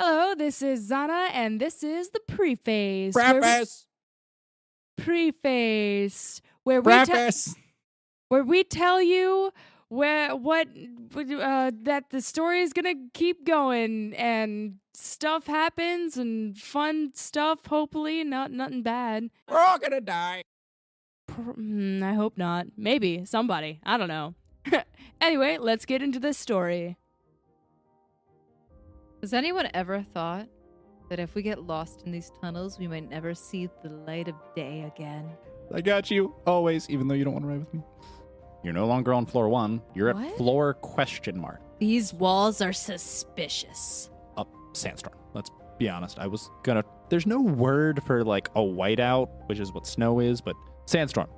Hello, this is Zanna, and this is the preface. Preface, where we tell you that the story is gonna keep going and stuff happens and fun stuff. Hopefully, nothing bad. We're all gonna die. I hope not. Maybe somebody. I don't know. Anyway, let's get into this story. Has anyone ever thought that if we get lost in these tunnels, we might never see the light of day again? I got you always, even though you don't want to ride with me. You're no longer on floor 1. You're What? at floor ? These walls are suspicious. Sandstorm. Let's be honest. There's no word for like a whiteout, which is what snow is, but sandstorm.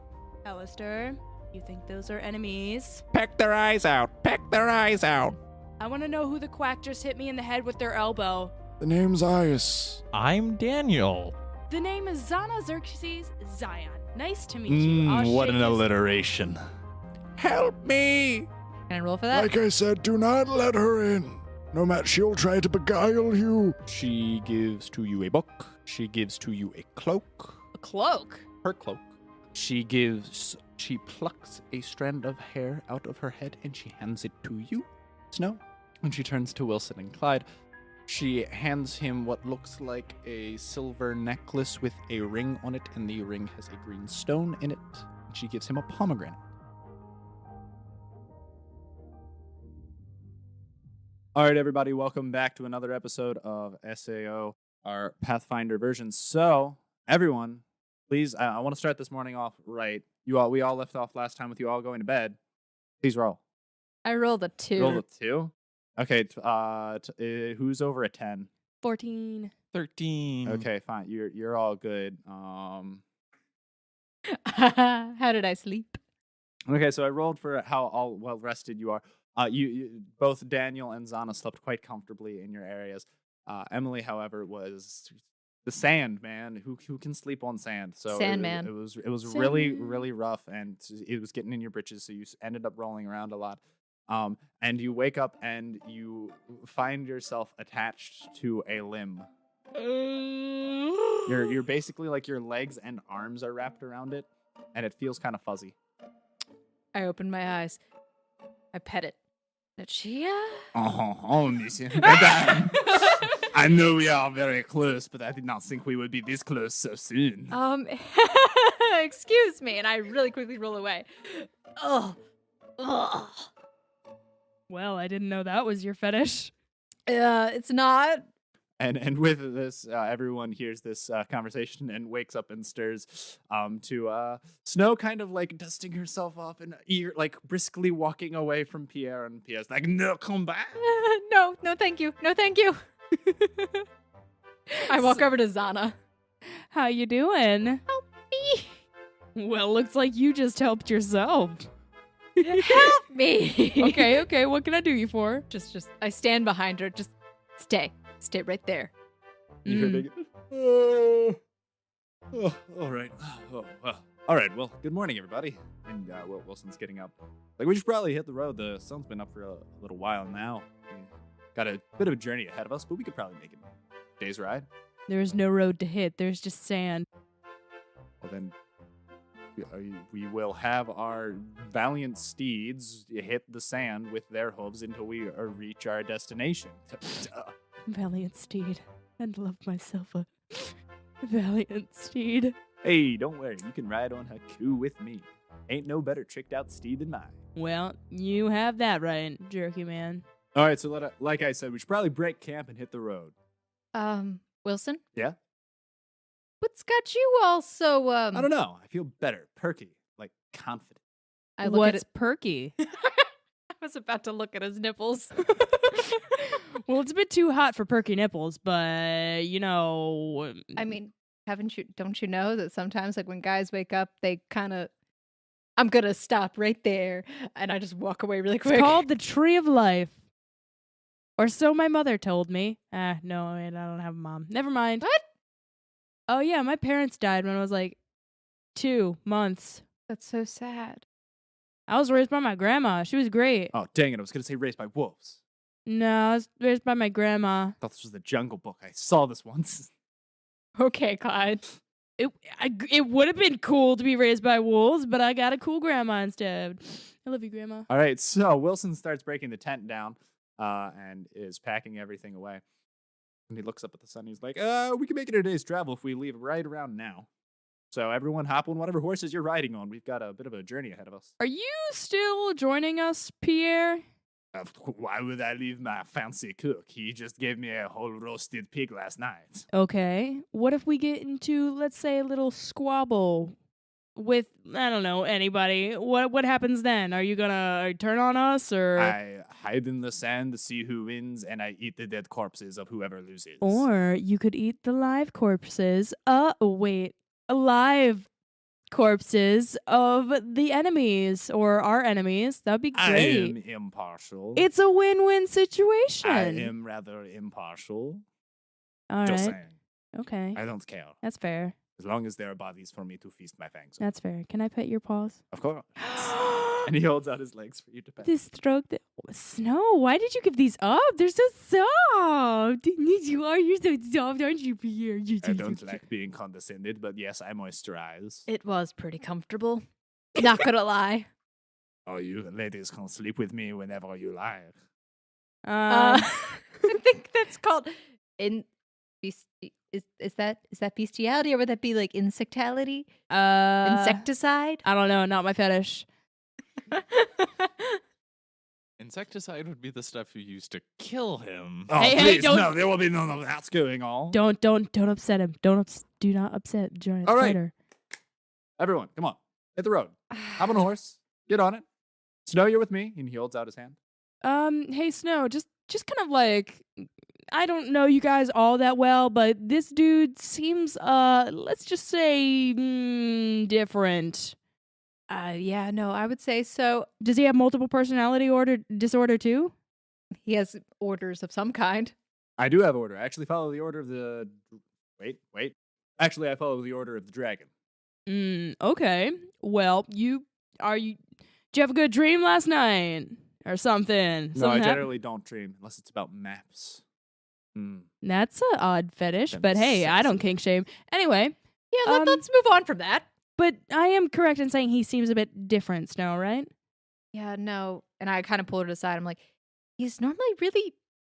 Alistair, you think those are enemies? Peck their eyes out. Peck their eyes out. I want to know who the quack just hit me in the head with their elbow. The name's Ias. I'm Daniel. The name is Zanna Xerxes Zion. Nice to meet you. I'll What shake an his- alliteration. Help me. Can I roll for that? Like I said, do not let her in. No matter, she'll try to beguile you. She gives to you a book. She gives to you a cloak. A cloak. Her cloak. She plucks a strand of hair out of her head and she hands it to you, Snow. And she turns to Wilson and Clyde. She hands him what looks like a silver necklace with a ring on it, and the ring has a green stone in it. And she gives him a pomegranate. All right, everybody, welcome back to another episode of SAO, our Pathfinder version. So, everyone, please, I want to start this morning off right. We all left off last time with you all going to bed. Please roll. I rolled a 2. Roll a 2. Okay, who's over a 10? 14. 13. Okay, fine. You're all good. How did I sleep? Okay, so I rolled for how all well rested you are. You both Daniel and Zanna slept quite comfortably in your areas. Emily, however, was the sand man. Who can sleep on sand? So Sandman. It was Sandman. really rough, and it was getting in your britches. So you ended up rolling around a lot. And you wake up and you find yourself attached to a limb. You're basically like your legs and arms are wrapped around it, and it feels kind of fuzzy. I opened my eyes. I pet it. Chia? Monsieur. I know we are very close, but I did not think we would be this close so soon. Excuse me, and I really quickly roll away. Ugh. Well, I didn't know that was your fetish. It's not. And with this, everyone hears this conversation and wakes up and stirs to Snow kind of like dusting herself off and like briskly walking away from Pierre, and Pierre's like, no, come back. No, thank you. No, thank you. I walk over to Zanna. How you doing? Help me. Well, looks like you just helped yourself. Help me. Okay, what can I do you for? Just I stand behind her. Just stay right there. You hear Mm. big, all right. All right. Well, good morning, everybody. And Wilson's getting up. Like, we should probably hit the road. The sun's been up for a little while now. We got a bit of a journey ahead of us, but we could probably make it a day's ride. There's no road to hit. There's just sand. Well, then we will have our valiant steeds hit the sand with their hooves until we reach our destination. Valiant steed. And love myself a valiant steed. Hey, don't worry. You can ride on Haku with me. Ain't no better tricked out steed than mine. Well, you have that right, jerky man. All right, so like I said, we should probably break camp and hit the road. Wilson? Yeah? What's got you all so, I don't know. I feel better, perky, like confident. I look What's at it. perky? I was about to look at his nipples. Well, it's a bit too hot for perky nipples, but, you know... I mean, don't you know that sometimes, like, when guys wake up, they kind of, I'm gonna stop right there, and I just walk away really quick. It's called the Tree of Life. Or so my mother told me. No, I don't have a mom. Never mind. What? Oh, yeah, my parents died when I was, like, 2 months. That's so sad. I was raised by my grandma. She was great. Oh, dang it. I was going to say raised by wolves. No, I was raised by my grandma. I thought this was the Jungle Book. I saw this once. Okay, Clyde. It would have been cool to be raised by wolves, but I got a cool grandma instead. I love you, grandma. All right, so Wilson starts breaking the tent down and is packing everything away. And he looks up at the sun. He's like, we can make it a day's travel if we leave right around now. So everyone hop on whatever horses you're riding on. We've got a bit of a journey ahead of us. Are you still joining us, Pierre? Why would I leave my fancy cook? He just gave me a whole roasted pig last night. Okay. What if we get into, let's say, a little squabble with, I don't know, anybody? What happens then? Are you gonna turn on us, or? I hide in the sand to see who wins, and I eat the dead corpses of whoever loses. Or you could eat the live corpses. Alive corpses of the enemies or our enemies. That'd be I great. am impartial. It's a win-win situation. I am rather impartial. All Just right. saying. Okay. I don't care. That's fair. As long as there are bodies for me to feast my fangs on. That's fair. Can I pet your paws? Of course. And he holds out his legs for you to pet. This stroke. Snow, why did you give these up? They're so soft. You're so soft, aren't you, Pierre? I don't like being condescended, but yes, I moisturize. It was pretty comfortable. Not gonna lie. Oh, you ladies can sleep with me whenever you like. I think that's called is that bestiality, or would that be like insectality? Insecticide? I don't know. Not my fetish. Insecticide would be the stuff you use to kill him. Oh, Hey, please, don't- no, there will be none of that going on. Don't upset him. Do not upset giant All right. spider. Everyone, come on. Hit the road. Hop on a horse. Get on it. Snow, you're with me. And he holds out his hand. Hey Snow, just kind of like, I don't know you guys all that well, but this dude seems let's just say different. Yeah, no, I would say so. Does he have multiple personality disorder too? He has orders of some kind. I do have order. I actually follow the order of the... Wait. Actually, I follow the order of the dragon. Okay. Well, did you have a good dream last night or something? No, I Something generally don't dream unless it's about maps. That's an odd fetish, Them but hey, I don't sexy. kink shame. Anyway, Yeah, let's move on from that. but I am correct in saying he seems a bit different, Snow, right? Yeah, no. And I kind of pulled it aside. I'm like, he's normally really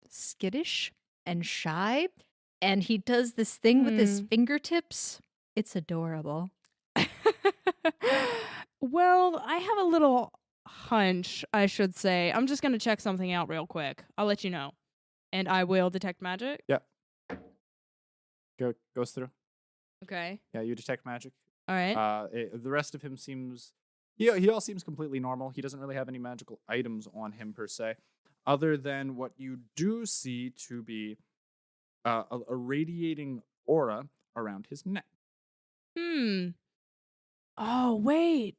skittish and shy. And he does this thing with his fingertips. It's adorable. Well, I have a little hunch, I should say. I'm just going to check something out real quick. I'll let you know. And I will detect magic. Goes through. Okay. Yeah, you detect magic. All right. The rest of him seems... He all seems completely normal. He doesn't really have any magical items on him, per se. Other than what you do see to be a radiating aura around his neck. Oh, wait.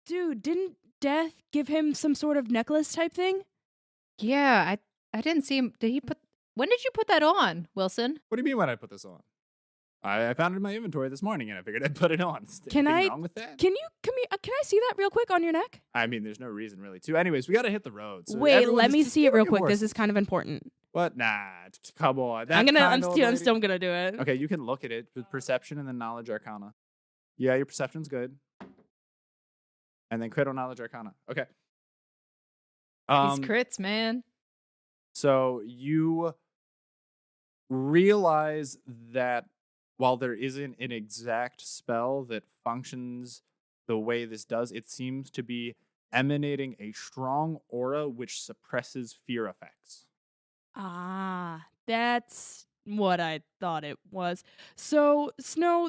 Dude, didn't Death give him some sort of necklace type thing? Yeah, I didn't see him. When did you put that on, Wilson? What do you mean when I put this on? I found it in my inventory this morning, and I figured I'd put it on. Is Can anything I- wrong with that? Can I see that real quick on your neck? I mean, there's no reason really to. Anyways, we got to hit the road. So Wait, everyone let me just see get it on real your quick. This horses. is kind of important. What? Nah, come on. I'm That still gonna do it. Okay, you can look at it with perception and then knowledge arcana. Yeah, your perception's good. And then crit on knowledge arcana. Okay. These crits, man. So you realize that while there isn't an exact spell that functions the way this does, it seems to be emanating a strong aura which suppresses fear effects. Ah, that's what I thought it was. So, Snow,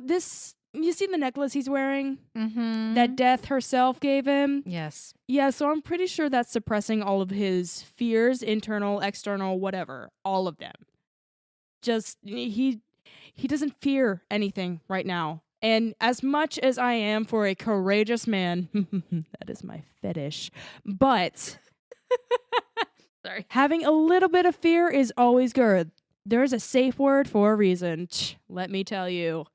you see the necklace he's wearing? Mm-hmm. That Death herself gave him? Yes. Yeah, so I'm pretty sure that's suppressing all of his fears, internal, external, whatever. All of them. Just, he doesn't fear anything right now. And as much as I am for a courageous man, that is my fetish, but Sorry. having a little bit of fear is always good. There's a safe word for a reason. Let me tell you.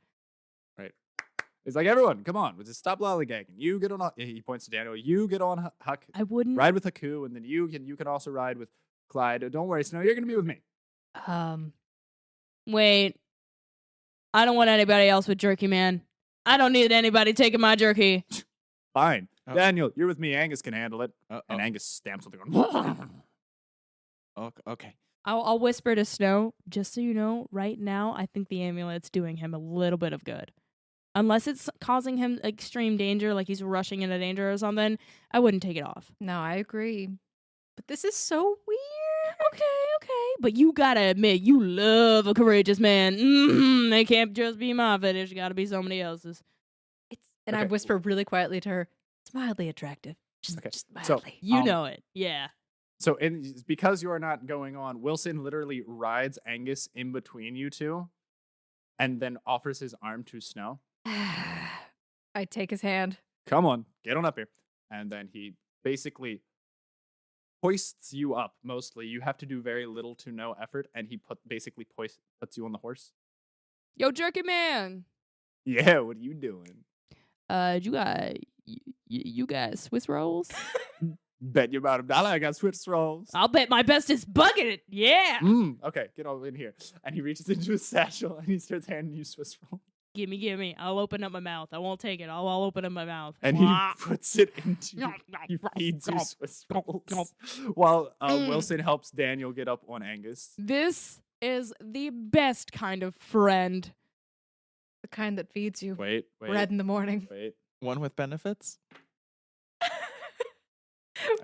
It's like, everyone, come on, just stop lollygagging. You get on. He points to Daniel. You get on Huck. I wouldn't. Ride with Haku, and then you can also ride with Clyde. Don't worry, Snow. You're gonna be with me. Wait. I don't want anybody else with jerky, man. I don't need anybody taking my jerky. Fine. Oh. Daniel, you're with me. Angus can handle it. And Angus stamps on the ground. Okay. I'll whisper to Snow, just so you know, right now, I think the amulet's doing him a little bit of good. Unless it's causing him extreme danger, like he's rushing into danger or something, I wouldn't take it off. No, I agree. But this is so weird. Okay. But you gotta admit, you love a courageous man. They can't just be my fetish, gotta be somebody else's. And I Okay. whisper really quietly to her, it's mildly attractive. Just So- mildly. You Um, know it. Yeah. So, because you are not going on, Wilson literally rides Angus in between you two and then offers his arm to Snow. I take his hand. Come on, get on up here. And then he basically hoists you up mostly. You have to do very little to no effort, and he basically puts you on the horse. Yo, jerky man. Yeah, what are you doing? You got Swiss rolls? Bet you about $1 I got Swiss rolls. I'll bet my best is bucket. Yeah. Okay, get over in here. And he reaches into his satchel and he starts handing you Swiss rolls. Gimme. I'll open up my mouth. I won't take it. I'll open up my mouth. And he puts it into you. He feeds you Swiss rolls. While Wilson helps Daniel get up on Angus. This is the best kind of friend. The kind that feeds you Wait. bread in the morning. Wait. One with benefits?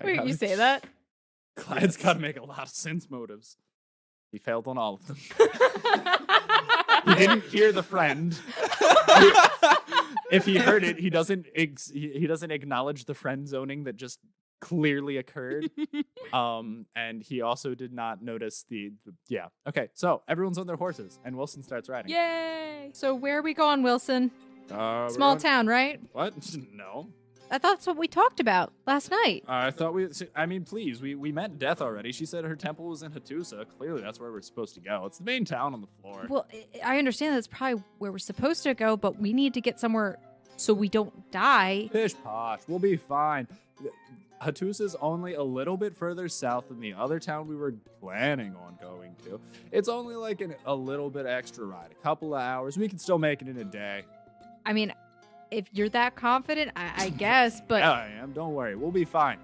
Wait, got you it. say that? Clyde's got to make a lot of sense motives. He failed on all of them. He didn't hear the friend. If he heard it, he doesn't acknowledge the friend zoning that just clearly occurred. And he also did not notice the yeah. Okay, so everyone's on their horses, and Wilson starts riding. Yay! So where are we going, Wilson? We're Small going- town, right? What? No. I thought that's what we talked about last night. I thought I mean, please, we met Death already. She said her temple was in Hattusa. Clearly, that's where we're supposed to go. It's the main town on the floor. Well, I understand that's probably where we're supposed to go, but we need to get somewhere so we don't die. Pish posh, we'll be fine. Hattusa's only a little bit further south than the other town we were planning on going to. It's only like a little bit extra ride, a couple of hours. We can still make it in a day. I mean, if you're that confident, I guess, but Yeah, I am. Don't worry, we'll be fine.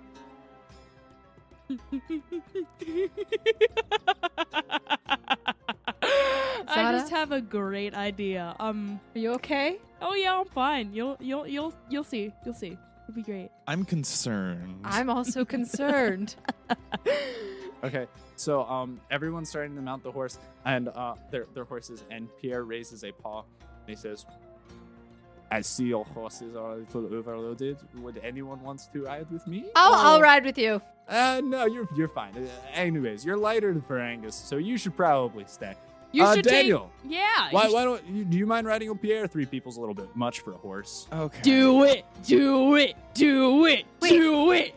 I just have a great idea. are you okay? Oh yeah, I'm fine. You'll see. You'll see. It'll be great. I'm concerned. I'm also concerned. Okay, so everyone's starting to mount the horse, and their horses, and Pierre raises a paw, and he says, "I see your horses are a little overloaded. Would anyone wants to ride with me?" I'll ride with you. No, you're fine. Anyways, you're lighter for Angus, so you should probably stay. You should Daniel. Yeah. Why don't you? Do you mind riding on Pierre? 3 people's a little bit much for a horse. Okay. Do it. Wait. Do it.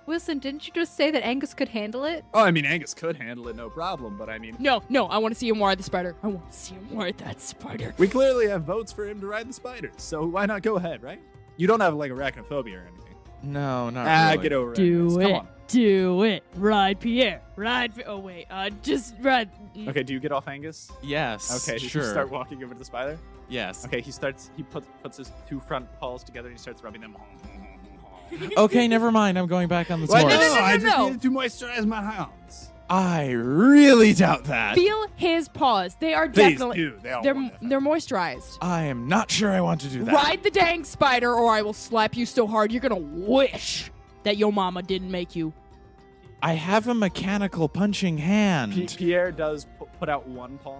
Wilson, didn't you just say that Angus could handle it? Oh, I mean, Angus could handle it, no problem. But I mean, No. I want to see him ride the spider. I want to see him ride that spider. we clearly have votes for him to ride the spiders, so why not go ahead, right? You don't have like arachnophobia or anything. No, not really. Get over it. Do Angus. it. Come on. Do it. Ride Pierre. Oh wait. Just ride. Okay, do you get off Angus? Yes. Okay, Sure. you start walking over to the spider. Yes. Okay, he puts his 2 front paws together and he starts rubbing them. Okay, never mind. I'm going back on the What? horse. No, I just no. needed to moisturize my hands. I really doubt that. Feel his paws. They are Please definitely. do. They all They're want that. they're moisturized. I am not sure I want to do that. Ride the dang spider, or I will slap you so hard you're gonna wish that your mama didn't make you. I have a mechanical punching hand. Pierre does put out 1 paw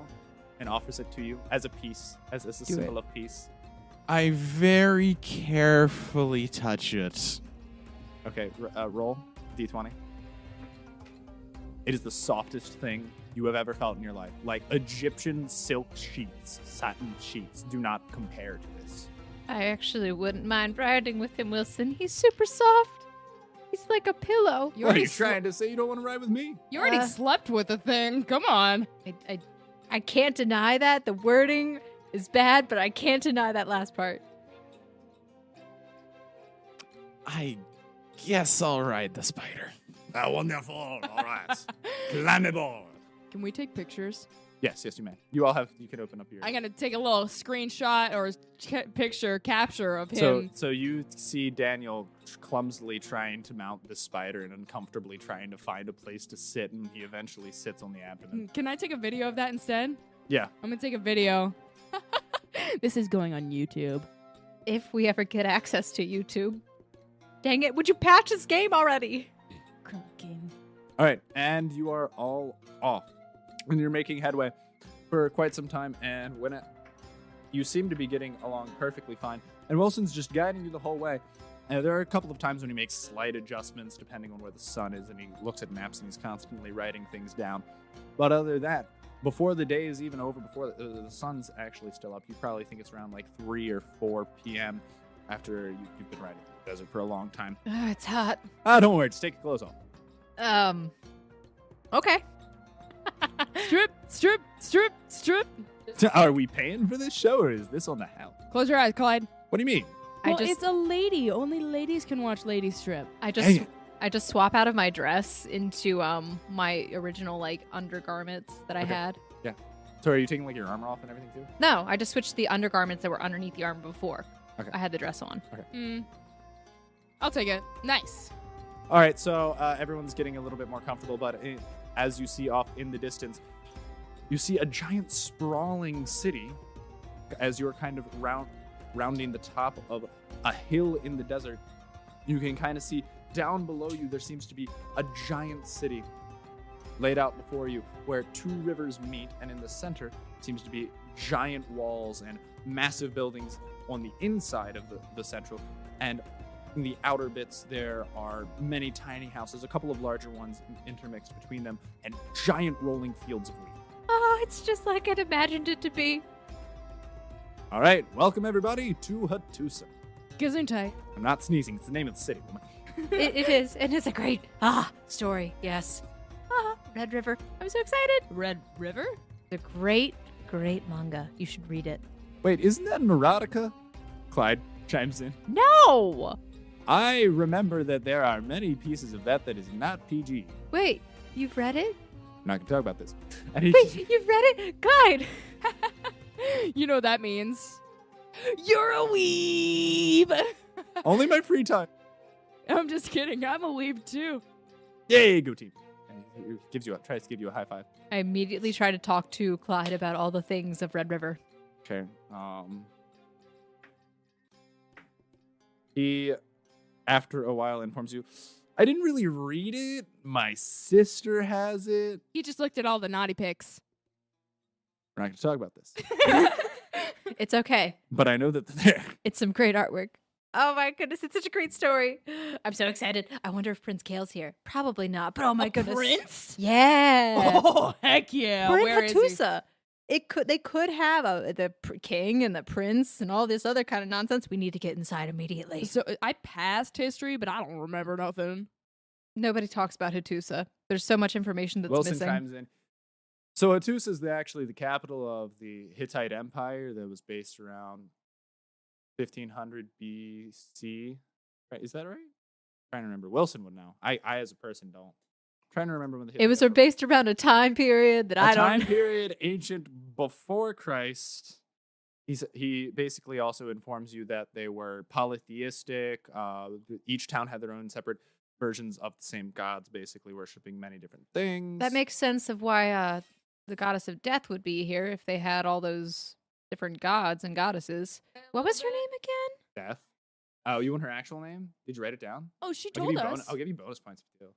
and offers it to you as a piece, as a Do symbol of peace. I very carefully touch it. Okay, roll D20. It is the softest thing you have ever felt in your life. Like Egyptian silk sheets, satin sheets do not compare to this. I actually wouldn't mind riding with him, Wilson. He's super soft. He's like a pillow. What are you trying to say? You don't want to ride with me? You already slept with the thing. Come on. I can't deny that. The wording is bad, but I can't deny that last part. I guess I'll ride the spider. Wonderful. All right. Climb aboard. Can we take pictures? Yes, you may. You can open up your. I'm gonna take a little screenshot or capture of So, him. so you see Daniel clumsily trying to mount the spider and uncomfortably trying to find a place to sit, and he eventually sits on the abdomen. Can I take a video of that instead? Yeah. I'm gonna take a video. This is going on YouTube. If we ever get access to YouTube. Dang it, would you patch this game already? Cooking. All right, and you are all off, and you're making headway for quite some time. And you seem to be getting along perfectly fine, and Wilson's just guiding you the whole way. And there are a couple of times when he makes slight adjustments depending on where the sun is, and he looks at maps and he's constantly writing things down. But other than that, before the day is even over, before the sun's actually still up, you probably think it's around like 3 or 4 p.m. after you've been riding through the desert for a long time. It's hot. Don't worry, just take your clothes off. Okay. Strip. Are we paying for this show, or is this on the house? Close your eyes, Clyde. What do you mean? Well, it's a lady. Only ladies can watch lady strip. I Dang just swap out of my dress into my original like undergarments that I Okay. had. So are you taking like your armor off and everything too? No, I just switched the undergarments that were underneath the armor before. Okay. I had the dress on. I'll take it. Nice. All right, so everyone's getting a little bit more comfortable, but as you see off in the distance, you see a giant sprawling city as you're kind of rounding the top of a hill in the desert. You can kind of see down below you, there seems to be a giant city laid out before you where 2 rivers meet, and in the center seems to be giant walls and massive buildings on the inside of the central. And in the outer bits, there are many tiny houses, a couple of larger ones intermixed between them, and giant rolling fields of wheat. Oh, it's just like I'd imagined it to be. All right, welcome everybody to Hattusa. Gesundheit. I'm not sneezing, it's the name of the city, woman. It is, and it's a great story. Yes. Red River. I'm so excited. Red River? The great manga. You should read it. Wait, isn't that an erotica? Clyde chimes in. No. I remember that there are many pieces of that is not PG. Wait, you've read it? I'm not going to talk about this. And he Wait, you've read it, Clyde? You know what that means. You're a weeb. only my free time. I'm just kidding. I'm a weeb too. Yay, go team. And he tries to give you a high five. I immediately try to talk to Clyde about all the things of Red River. Okay. He, after a while, informs you, I didn't really read it. My sister has it. He just looked at all the naughty pics. We're not going to talk about this. It's okay. But I know that they're there. It's some great artwork. Oh my goodness, it's such a great story. I'm so excited. I wonder if Prince Kale's here. Probably not, but oh my goodness. Prince? Yeah. Oh, heck yeah. We're Where in is he? Hattusa. They could have the king and the prince and all this other kind of nonsense. We need to get inside immediately. So I passed history, but I don't remember nothing. Nobody talks about Hattusa. There's so much information that's Wilson missing. chimes in. So Hattusa is actually the capital of the Hittite Empire that was based around 1500 BC. Right? Is that right? I'm trying to remember. Wilson would know. I as a person don't. I'm trying to remember when the It was Hittite based around a time period that I time don't. period ancient before Christ. He basically also informs you that they were polytheistic. Each town had their own separate versions of the same gods, basically worshiping many different things. That makes sense of why the goddess of death would be here if they had all those different gods and goddesses. What was her name again? Death. Oh, you want her actual name? Did you write it down? Oh, she I'll told give you us. I'll give you bonus points too.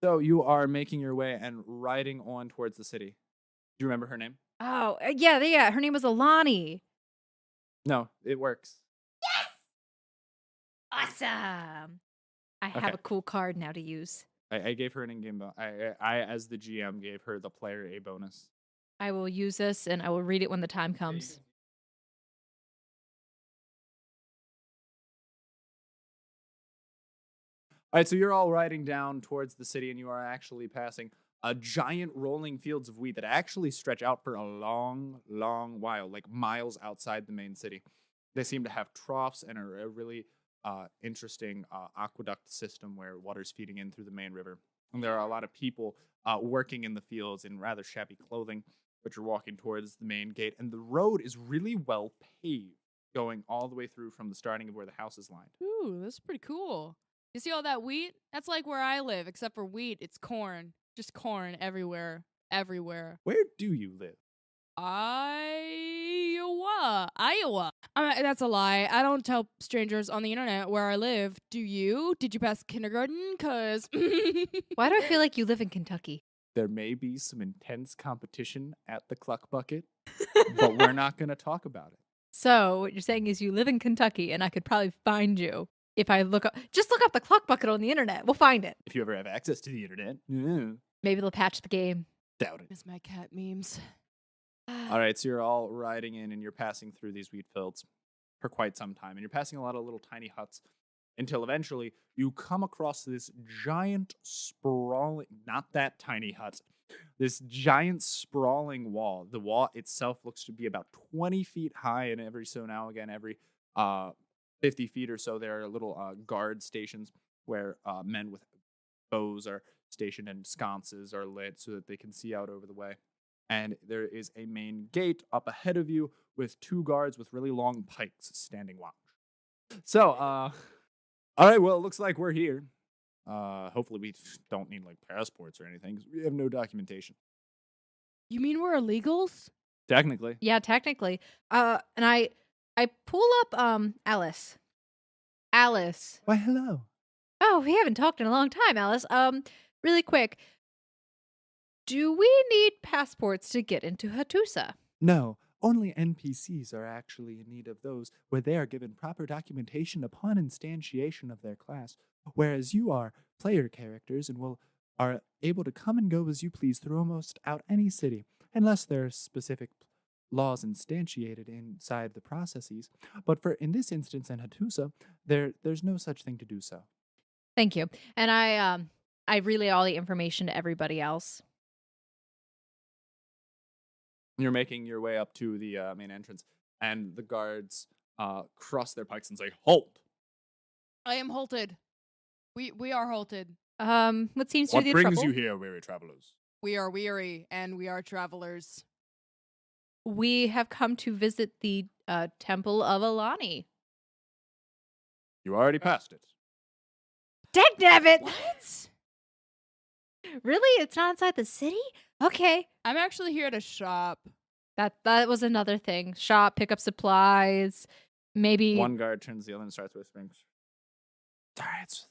So you are making your way and riding on towards the city. Do you remember her name? Oh, yeah. Her name was Alani. No, it works. Awesome. I Okay. have a cool card now to use. I gave her an in-game bonus. I, as the GM, gave her the player a bonus. I will use this and I will read it when the time comes. All right, so you're all riding down towards the city, and you are actually passing a giant rolling fields of wheat that actually stretch out for a long, long while, like miles outside the main city. They seem to have troughs and a really interesting aqueduct system where water's feeding in through the main river. And there are a lot of people working in the fields in rather shabby clothing, but you're walking towards the main gate. And the road is really well paved, going all the way through from the starting of where the house is lined. Ooh, that's pretty cool. You see all that wheat? That's like where I live, except for wheat, it's corn. Just corn everywhere. Everywhere. Where do you live? Iowa. That's a lie. I don't tell strangers on the internet where I live. Do you? Did you pass kindergarten? Cause Why do I feel like you live in Kentucky? There may be some intense competition at the Cluck Bucket, but we're not going to talk about it. So what you're saying is you live in Kentucky, and I could probably find you if I look up the Cluck Bucket on the internet. We'll find it. If you ever have access to the internet. Maybe they'll patch the game. Doubt it. miss my cat memes. All right, so you're all riding in and you're passing through these wheat fields for quite some time. And you're passing a lot of little tiny huts until eventually you come across this giant sprawling, not that tiny hut, this giant sprawling wall. The wall itself looks to be about 20 feet high, and every so now again, every 50 feet or so, there are little guard stations where men with bows are stationed and sconces are lit so that they can see out over the way. And there is a main gate up ahead of you with 2 guards with really long pikes standing watch. So, all right, well, it looks like we're here. Hopefully we don't need, like, passports or anything, 'cause we have no documentation. You mean we're illegals? Technically. Yeah, technically. And I pull up Alice. Alice. Why, hello. Oh, we haven't talked in a long time, Alice. Really quick. Do we need passports to get into Hattusa? No, only NPCs are actually in need of those where they are given proper documentation upon instantiation of their class, whereas you are player characters and are able to come and go as you please through almost out any city, unless there are specific laws instantiated inside the processes. But for in this instance in Hattusa, there's no such thing to do so. Thank you. And I relay all the information to everybody else. You're making your way up to the main entrance, and the guards cross their pikes and say, "Halt!" I am halted. We are halted. What seems to What be the brings trouble? you here, weary travelers? We are weary and we are travelers. We have come to visit the Temple of Alani. You already passed it. Dagnabbit! What? Really? It's not inside the city? Okay. I'm actually here to shop. That was another thing. Shop, pick up supplies, maybe. One guard turns to the other and starts whispering. Sorry, it's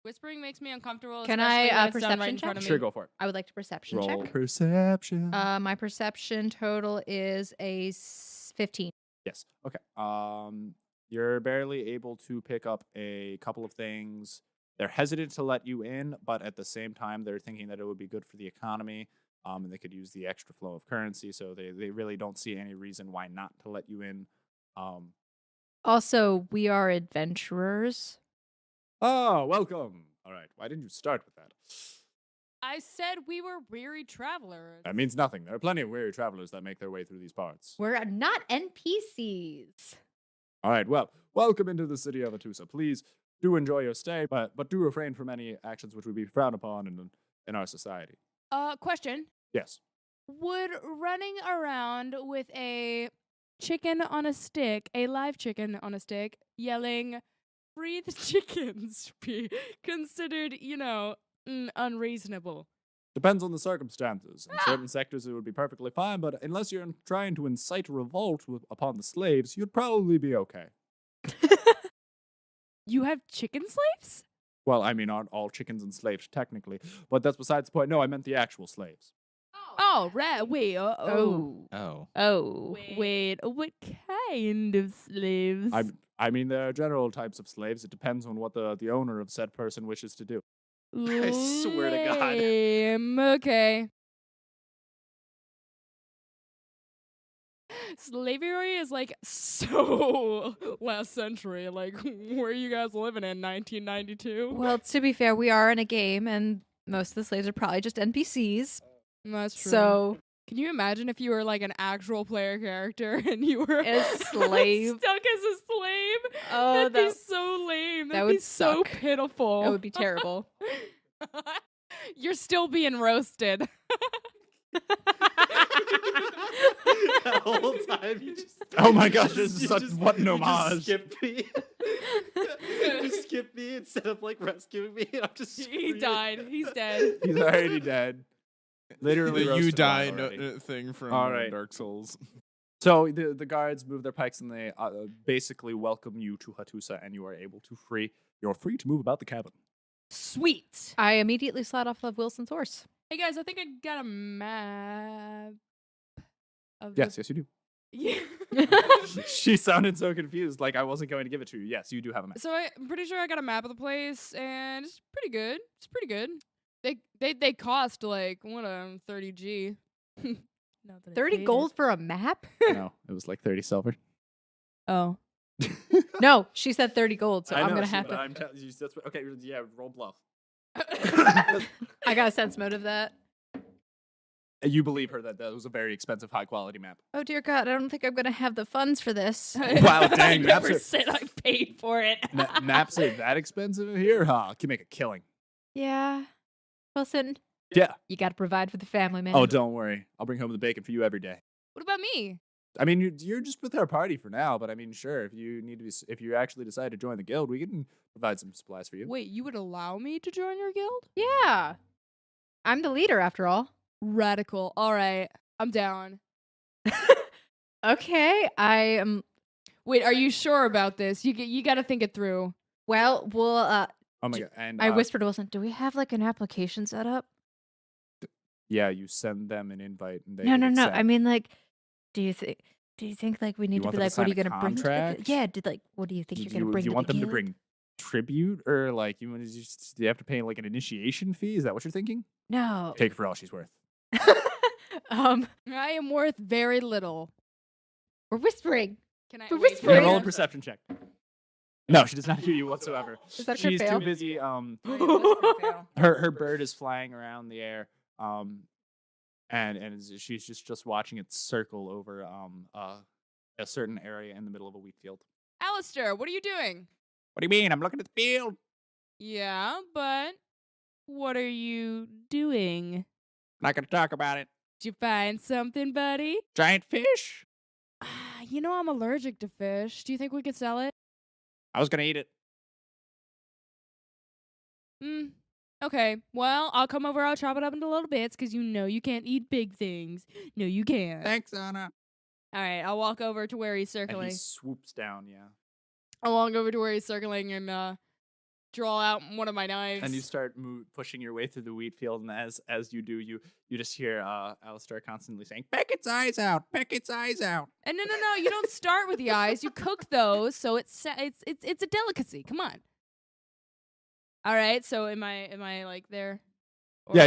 Whispering makes me uncomfortable. Can especially I, when it's done right perception in front of check? me. Sure, go for it. I would like to perception Roll check. perception. My perception total is a 15. Yes. Okay. You're barely able to pick up a couple of things. They're hesitant to let you in, but at the same time, they're thinking that it would be good for the economy, and they could use the extra flow of currency. So they really don't see any reason why not to let you in. Also, we are adventurers. Oh, welcome. All right. Why didn't you start with that? I said we were weary travelers. That means nothing. There are plenty of weary travelers that make their way through these parts. We're not NPCs. All right. Well, welcome into the city of Hattusa. Please do enjoy your stay, but do refrain from any actions which would be frowned upon in our society. Question. Yes. Would running around with a chicken on a stick, a live chicken on a stick, yelling, "Free the chickens," be considered, unreasonable? Depends on the circumstances. In certain sectors, it would be perfectly fine, but unless you're trying to incite revolt upon the slaves, you'd probably be okay. You have chicken slaves? Well, I mean, aren't all chickens enslaved technically, but that's besides the point. No, I meant the actual slaves. Oh, right. Wait. Oh. Wait. What kind of slaves? I mean, there are general types of slaves. It depends on what the owner of said person wishes to do. I swear to God. Lame. Okay. Slavery is like so last century. Like, where are you guys living in 1992? Well, to be fair, we are in a game, and most of the slaves are probably just NPCs. That's true. So can you imagine if you were like an actual player character and you were A slave. stuck as a slave? Oh, That'd be that- so lame. that That'd would be so suck. pitiful. that would be terrible. You're still being roasted. That whole time you just. Oh my gosh, this is such what an you just homage. skip me. You just skip me instead of like rescuing me. I'm just. He screaming. died. He's dead. He's already dead. Literally, The you roasted die alive already. thing from All right. Dark Souls. So the guards move their pikes and they basically welcome you to Hattusa, and you are able to free. You're free to move about the cabin. Sweet. I immediately slide off of Wilson's horse. Hey guys, I think I got a map. Of Yes, yes, you do. Yeah. She sounded so confused, like I wasn't going to give it to you. Yes, you do have a map. So I'm pretty sure I got a map of the place, and it's pretty good. It's pretty good. They cost like 30 G. Not that I 30 paid it. gold for a map? No, it was like 30 silver. Oh. No, she said 30 gold, so I I'm know, gonna she- have but to. I'm telling you, that's okay. Yeah, roll bluff. I got a sense motive that. You believe her that that was a very expensive, high quality map. Oh dear God, I don't think I'm gonna have the funds for this. Wow, dang, I never maps are- said I paid for it. Maps are that expensive here? Huh? Can make a killing. Yeah. Wilson, Yeah. you gotta provide for the family, man. Oh, don't worry. I'll bring home the bacon for you every day. What about me? I mean, you're just with our party for now, but I mean, sure, if you need to be, if you actually decide to join the guild, we can provide some supplies for you. Wait, you would allow me to join your guild? Yeah. I'm the leader after all. Radical. All right, I'm down. Okay, I am. Wait, are you sure about this? You got to think it through. Well, we'll. Oh my god! And I whispered to Wilson, "Do we have like an application set up?" yeah, you send them an invite, and they No, hit no, no. accept. I mean, like, do you think like we need to want be them to like, what are sign you a gonna bring? To the contract? guild? Yeah. Did like, what do you think Do you're gonna you, bring? do you to want the them to guild? bring tribute, or like you want to just, do you have to pay like an initiation fee? Is that what you're thinking? No. Take her for all she's worth. I am worth very little. We're whispering. Can I We're wait, whispering. Yeah, roll a wait, perception check. No, she does not hear you whatsoever. Is that her She's fail? too busy. fail. Her bird is flying around the air. And she's just watching it circle over a certain area in the middle of a wheat field. Alistair, what are you doing? What do you mean? I'm looking at the field. Yeah, but what are you doing? Not gonna talk about it. Did you find something, buddy? Giant fish. You know I'm allergic to fish. Do you think we could sell it? I was gonna eat it. Okay. Well, I'll come over. I'll chop it up into little bits because you know you can't eat big things. No, you can't. Thanks, Anna. All right. I'll walk over to where he's And circling. he swoops down, yeah. I'll walk over to where he's circling and draw out one of my knives. And you start pushing your way through the wheat field, and as you do, you just hear Alistair constantly saying, "Peck its eyes out, peck its eyes out." And no, you don't start with the eyes. You cook those, so it's a delicacy. Come on. All right. So am I like there? Yeah, Or-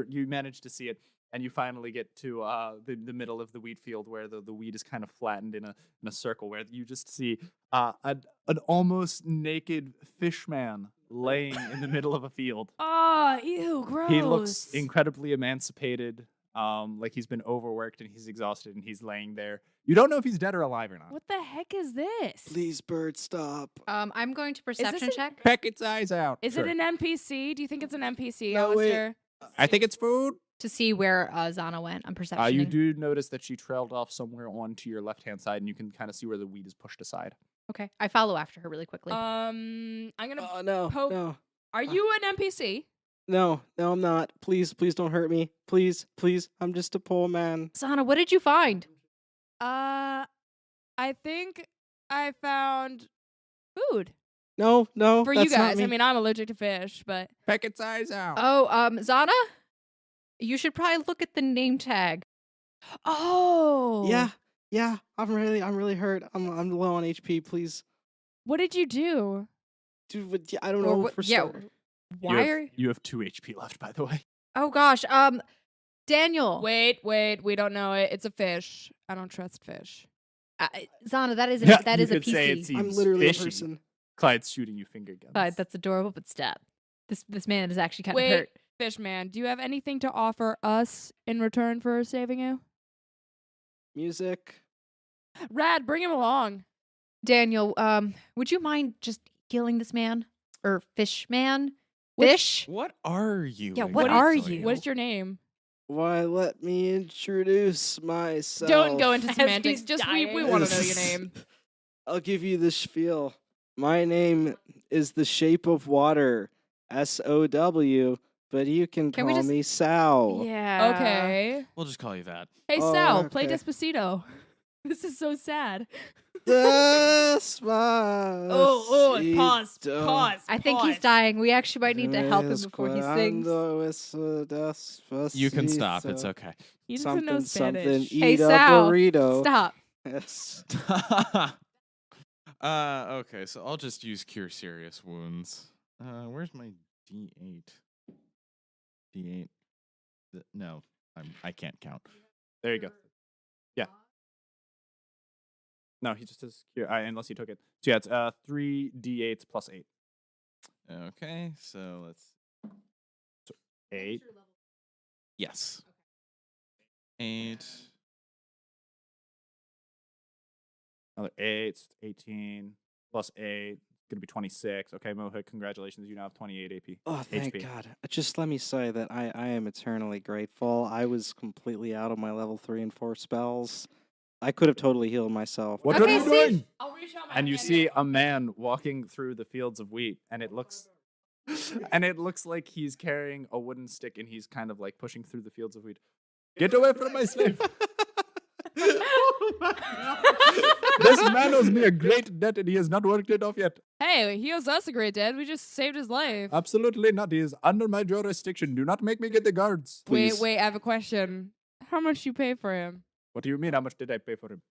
you manage to see it, and you finally get to the middle of the wheat field where the wheat is kind of flattened in a circle, where you just see an almost naked Fishman laying in the middle of a field. Oh, ew, gross. He looks incredibly emancipated, like he's been overworked and he's exhausted, and he's laying there. You don't know if he's dead or alive or not. What the heck is this? Please, bird, stop. I'm going to this perception an- check. Peck its eyes out. Is Sure. it an NPC? Do you think it's an NPC, No, wait. Alistair? I think it's food. To see where Zanna went. I'm perceptioning. You do notice that she trailed off somewhere onto your left-hand side, and you can kind of see where the wheat is pushed aside. Okay, I follow after her really quickly. I'm gonna. Oh, no, poke- no. Are you an NPC? No, I'm not. Please don't hurt me. Please. I'm just a poor man. Zanna, what did you find? I think I found food No, for that's you not guys. me. I mean, I'm allergic to fish, but Peck its eyes out. Oh, Zanna, you should probably look at the name tag. oh, yeah. I'm really hurt. I'm low on HP. Please, What did you do? dude. But I don't Or know what- for yeah, starters. Why are? You have 2 HP left, by the way. Oh gosh, Daniel. Wait, we don't know it. It's a fish. I don't trust fish. Zanna, that is a, Yeah, that you is a could say it PC. seems I'm literally fishy. a person. Clyde's shooting you finger guns. Clyde, that's adorable, but stop. This man is actually kind Wait. of hurt. Fishman, do you have anything to offer us in return for saving you? Music. Rad, bring him along. Daniel, would you mind just healing this man? Or Fishman? What's- Fish? What are you? Yeah, what are exactly? you? What's your name? Why, let me introduce myself. Don't go into As semantics. he's Just we dying. want to know your name. I'll give you the spiel. My name is the Shape of Water, SOW, but you can Can we call just- me Sal. Yeah. Okay. We'll just call you that. Hey, Oh, Sal, play okay. Despacito. This is so sad. Pause. I think he's dying. We actually might need to help him before he sings. You can stop. It's okay. He doesn't know Spanish. Hey, Eat a Sal, burrito. Stop. Yes. Okay, so I'll just use cure serious wounds. Where's my D8? D8. No, I can't count. There you go. Yeah. No, he just does cure, unless he took it. So yeah, it's 3 d8s plus 8. Okay, so let's. 8. Yes. 8. Another 8. It's 18 plus 8. Gonna be 26. Okay, Mohit, congratulations. You now have 28 AP. Oh, thank HP. God. Just let me say that I am eternally grateful. I was completely out of my level 3 and 4 spells. I could have totally healed myself. What Okay, are you see? doing? I'll reach out my And you hand. see a man walking through the fields of wheat, and it looks like he's carrying a wooden stick, and he's kind of like pushing through the fields of wheat. Get away from my slave! This man owes me a great debt, and he has not worked it off yet. Hey, he owes us a great debt. We just saved his life. Absolutely not. He is under my jurisdiction. Do not make me get the guards. Please. Wait, I have a question. How much you pay for him? What do you mean? How much did I pay for him?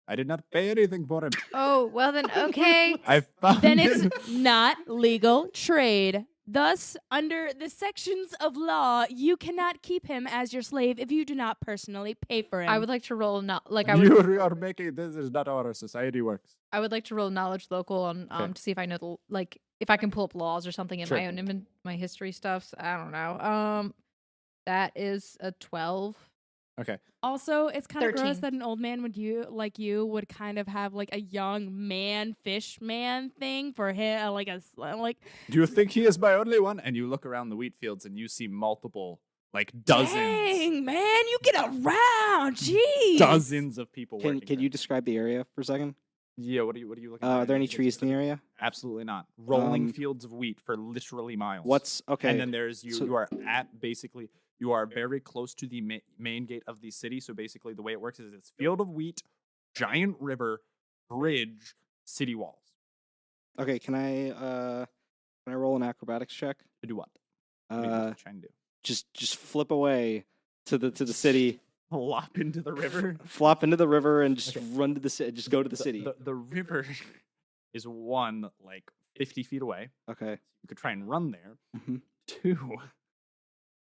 I did not pay anything for him. Oh, well then, okay. I found Then him. it's not legal trade. Thus, under the sections of law, you cannot keep him as your slave if you do not personally pay for him. I would like to roll I You are making this is not how our society works. would like to roll knowledge local on Okay. to see if I know if I can pull up laws or something in Sure. my own my history stuff. I don't know. That is a 12. Okay. Also, it's kind of gross 13. that an old man would would kind of have like a young man fish man thing for him, like Do you think he is my only one? And you look around the wheat fields and you see multiple, like dozens, Dang, man, you get around, jeez. dozens of people Can working. you describe the area for a second? Yeah. What are you looking? Are at? there any trees in the area? Absolutely not. Rolling Um, fields of wheat for literally miles. What's okay? And then there's you. so- You are at basically. You are very close to the main gate of the city. So basically, the way it works is it's field of wheat, giant river, bridge, city walls. Okay, can I roll an acrobatics check? To do what? What are you trying to do? Just flip away to the city, Flop into the river. flop into the river, and just Okay. run to the city. Just go to the city. The river is one like 50 feet away. Okay. You could try and run there. Mhm. 2,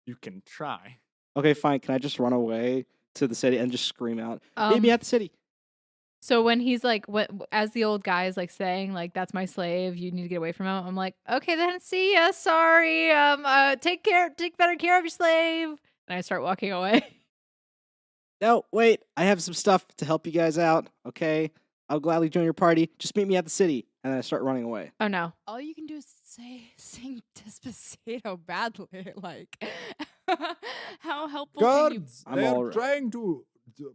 you can try. Okay, fine. Can I just run away to the city and just scream out, "Meet Um, me at the city"? So when he's like, as the old guy is like saying, like, that's my slave, you need to get away from him. I'm like, okay, then see ya. Sorry. Take better care of your slave. And I start walking away. No, wait. I have some stuff to help you guys out. Okay, I'll gladly join your party. Just meet me at the city, and then I start running away. Oh no. All you can do is sing Despacito badly. Like, how helpful can you? Guards, I'm they're all right. trying to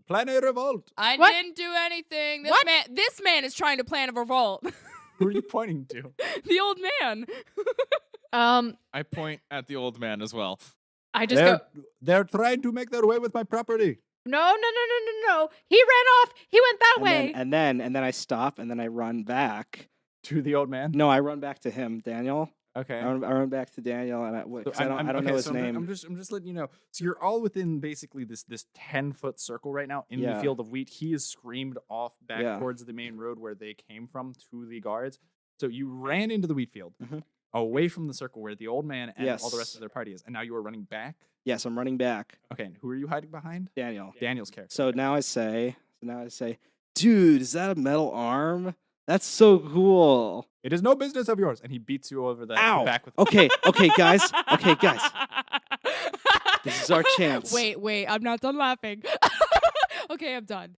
plan a revolt. I What? didn't do anything. What? This man is trying to plan a revolt. Who are you pointing to? The old man. I point at the old man as well. I just They're, go, they're trying to make their way with my property. no. He ran off. He went that And way. then I stop, and then I run back. To the old man? No, I run back to him, Daniel. Okay. I run back to Daniel, and I don't know his name. I'm just letting you know. So you're all within basically this 10-foot circle right now in the Yeah. field of wheat. He is screamed off back Yeah. towards the main road where they came from to the guards. So you ran into the wheat field, Mhm. away from the circle where the old man and all the rest Yes. of their party is, and now you are running back. Yes, I'm running back, Okay, and who are you hiding behind? Daniel. Daniel's character. So now I say, dude, is that a metal arm? That's so cool. It is no business of yours, and he beats you over the Ow. back with. Okay, guys. Okay, guys. This is our chance. Wait, I'm not done laughing. Okay, I'm done.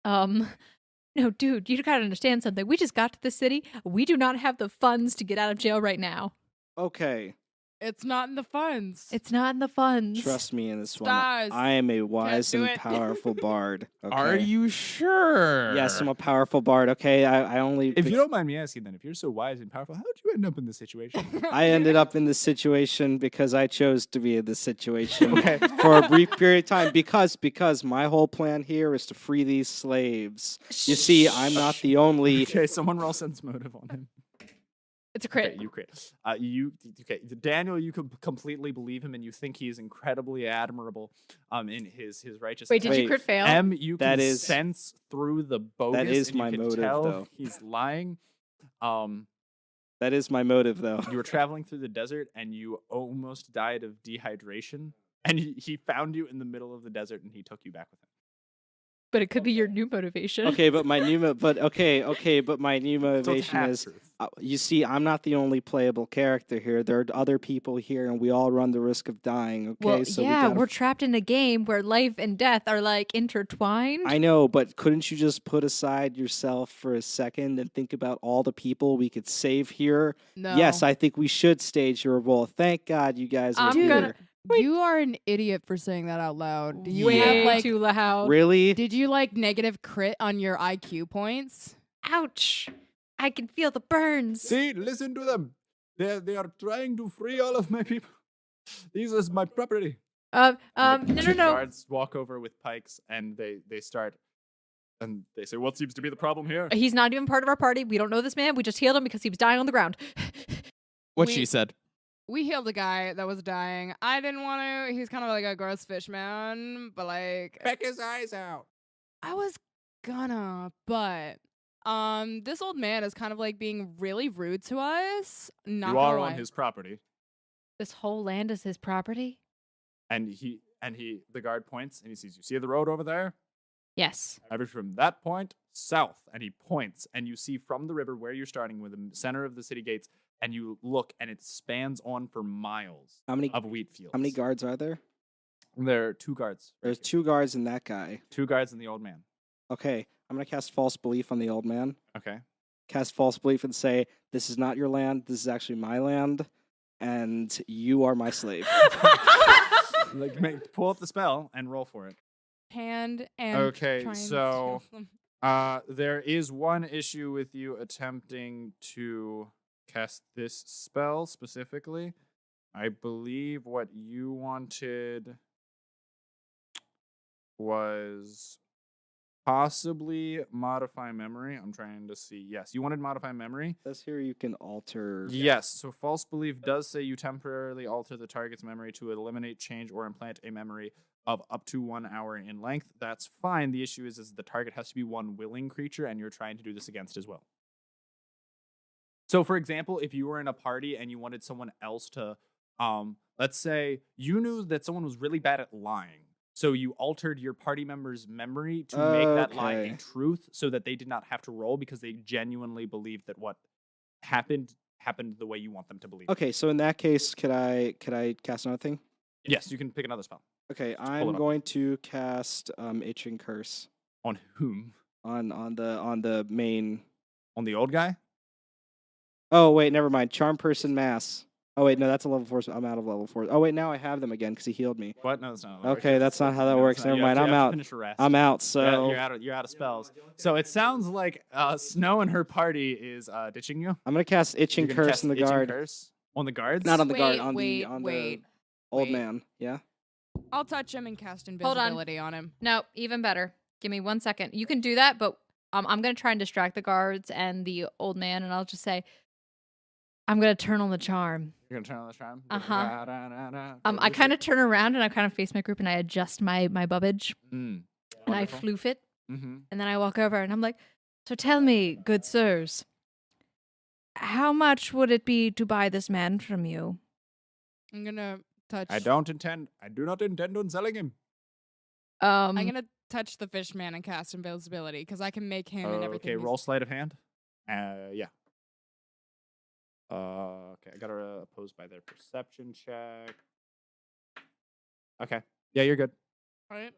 No, dude, you gotta understand something. We just got to the city. We do not have the funds to get out of jail right now. Okay. It's not in the funds. It's not in the funds. Trust me in this one. Stars. I am a wise do and it. powerful bard. Okay? Are you sure? Yes, I'm a powerful bard. Okay, I only. If you don't mind me asking, then, if you're so wise and powerful, how did you end up in this situation? I ended up in this situation because I chose to be in this situation Okay. for a brief period of time. Because my whole plan here is to free these slaves. You see, I'm not the only. Okay, someone roll sense motive on him. It's a crit. Okay, you crit. Daniel, you could completely believe him, and you think he is incredibly admirable, in his righteousness. Wait, did you Wait, crit fail? You That can is- sense through the bogus. That is and you my can motive, tell though. he's lying. That is my motive, though. You were traveling through the desert, and you almost died of dehydration. And he found you in the middle of the desert, and he took you back with him. But it could be your new motivation. Okay, but my new but my new So it's motivation half is. truth. You see, I'm not the only playable character here. There are other people here, and we all run the risk of dying. Okay, Well, so yeah, we gotta we're trapped in a game where life and death are like intertwined. I know, but couldn't you just put aside yourself for a second and think about all the people we could save here? No. Yes, I think we should stage your role. Thank God you guys are I'm here. gonna- You are an idiot for saying that out loud. Do you Way have like? too loud. Really? Did you like negative crit on your IQ points? Ouch! I can feel the burns. See, listen to them. They are trying to free all of my people. This is my property. No. Two guards walk over with pikes, and they start, and they say, "What seems to be the problem here?" He's not even part of our party. We don't know this man. We just healed him because he was dying on the ground. What We- she said. We healed a guy that was dying. I didn't want to. He's kind of like a gross fish man, but like Peck his eyes out. I was gonna, but this old man is kind of like being really rude to us. Not You gonna are lie. on his property, This whole land is his property? and the guard points, and he sees, "You see the road over there? Yes. Every from that point south," and he points, and you see from the river where you're starting, with the center of the city gates, and you look, and it spans on for miles How many of wheat fields. how many guards are there? There are 2 guards. There's 2 guards and that guy. 2 guards and the old man. Okay, I'm gonna cast false belief on the old man. Okay. Cast false belief and say, "This is not your land. This is actually my land, and you are my slave." Pull up the spell and roll for it. Hand and Okay, try and so- kill them. There is one issue with you attempting to cast this spell specifically. I believe what you wanted was possibly modify memory. I'm trying to see. Yes, you wanted modify memory. Says here you can alter. Yes, so false belief does say you temporarily alter the target's memory to eliminate, change, or implant a memory of up to 1 hour in length. That's fine. The issue is the target has to be one willing creature, and you're trying to do this against as well. So, for example, if you were in a party and you wanted someone else to, let's say you knew that someone was really bad at lying. So you altered your party member's memory to make that lie a Okay. truth so that they did not have to roll because they genuinely believed that what happened the way you want them to believe. Okay, so in that case, could I cast another thing? Yes, you can pick another spell. Okay, pull I'm it up. going to cast Itching Curse On whom? on the main. On the old guy? Oh wait, never mind. Charm Person Mass. Oh wait, no, that's a level 4. So I'm out of level 4. Oh wait, now I have them again because he healed me. What? No, that's not how that works. Okay, that's not how that works. Never mind. I'm out. Finish your rest. I'm out. You're So you're out of spells. So it sounds like Snow and her party is ditching you. I'm gonna cast Itching You're gonna Curse cast on the Itching guard. Curse? On the guards? Not on the guard. Wait, On wait, the wait, old wait. man. Yeah. I'll touch him and cast Hold on. invisibility on him. No, even better. Give me 1 second. You can do that, but I'm going to try and distract the guards and the old man, and I'll just say, I'm going to turn on the charm. You're gonna turn on the charm? Uh-huh. I kind of turn around, and I kind of face my group, and I adjust my bubbage, and I floof it, Mm-hmm. and then I walk over, and I'm like, so tell me, good sirs, how much would it be to buy this man from you? I'm gonna touch. I do not intend on selling him. I'm gonna touch the fish man and cast invisibility because I can make him and everything. Okay, roll sleight of hand. Yeah. Okay, I gotta oppose by their perception check. Okay. Yeah, you're good. Right.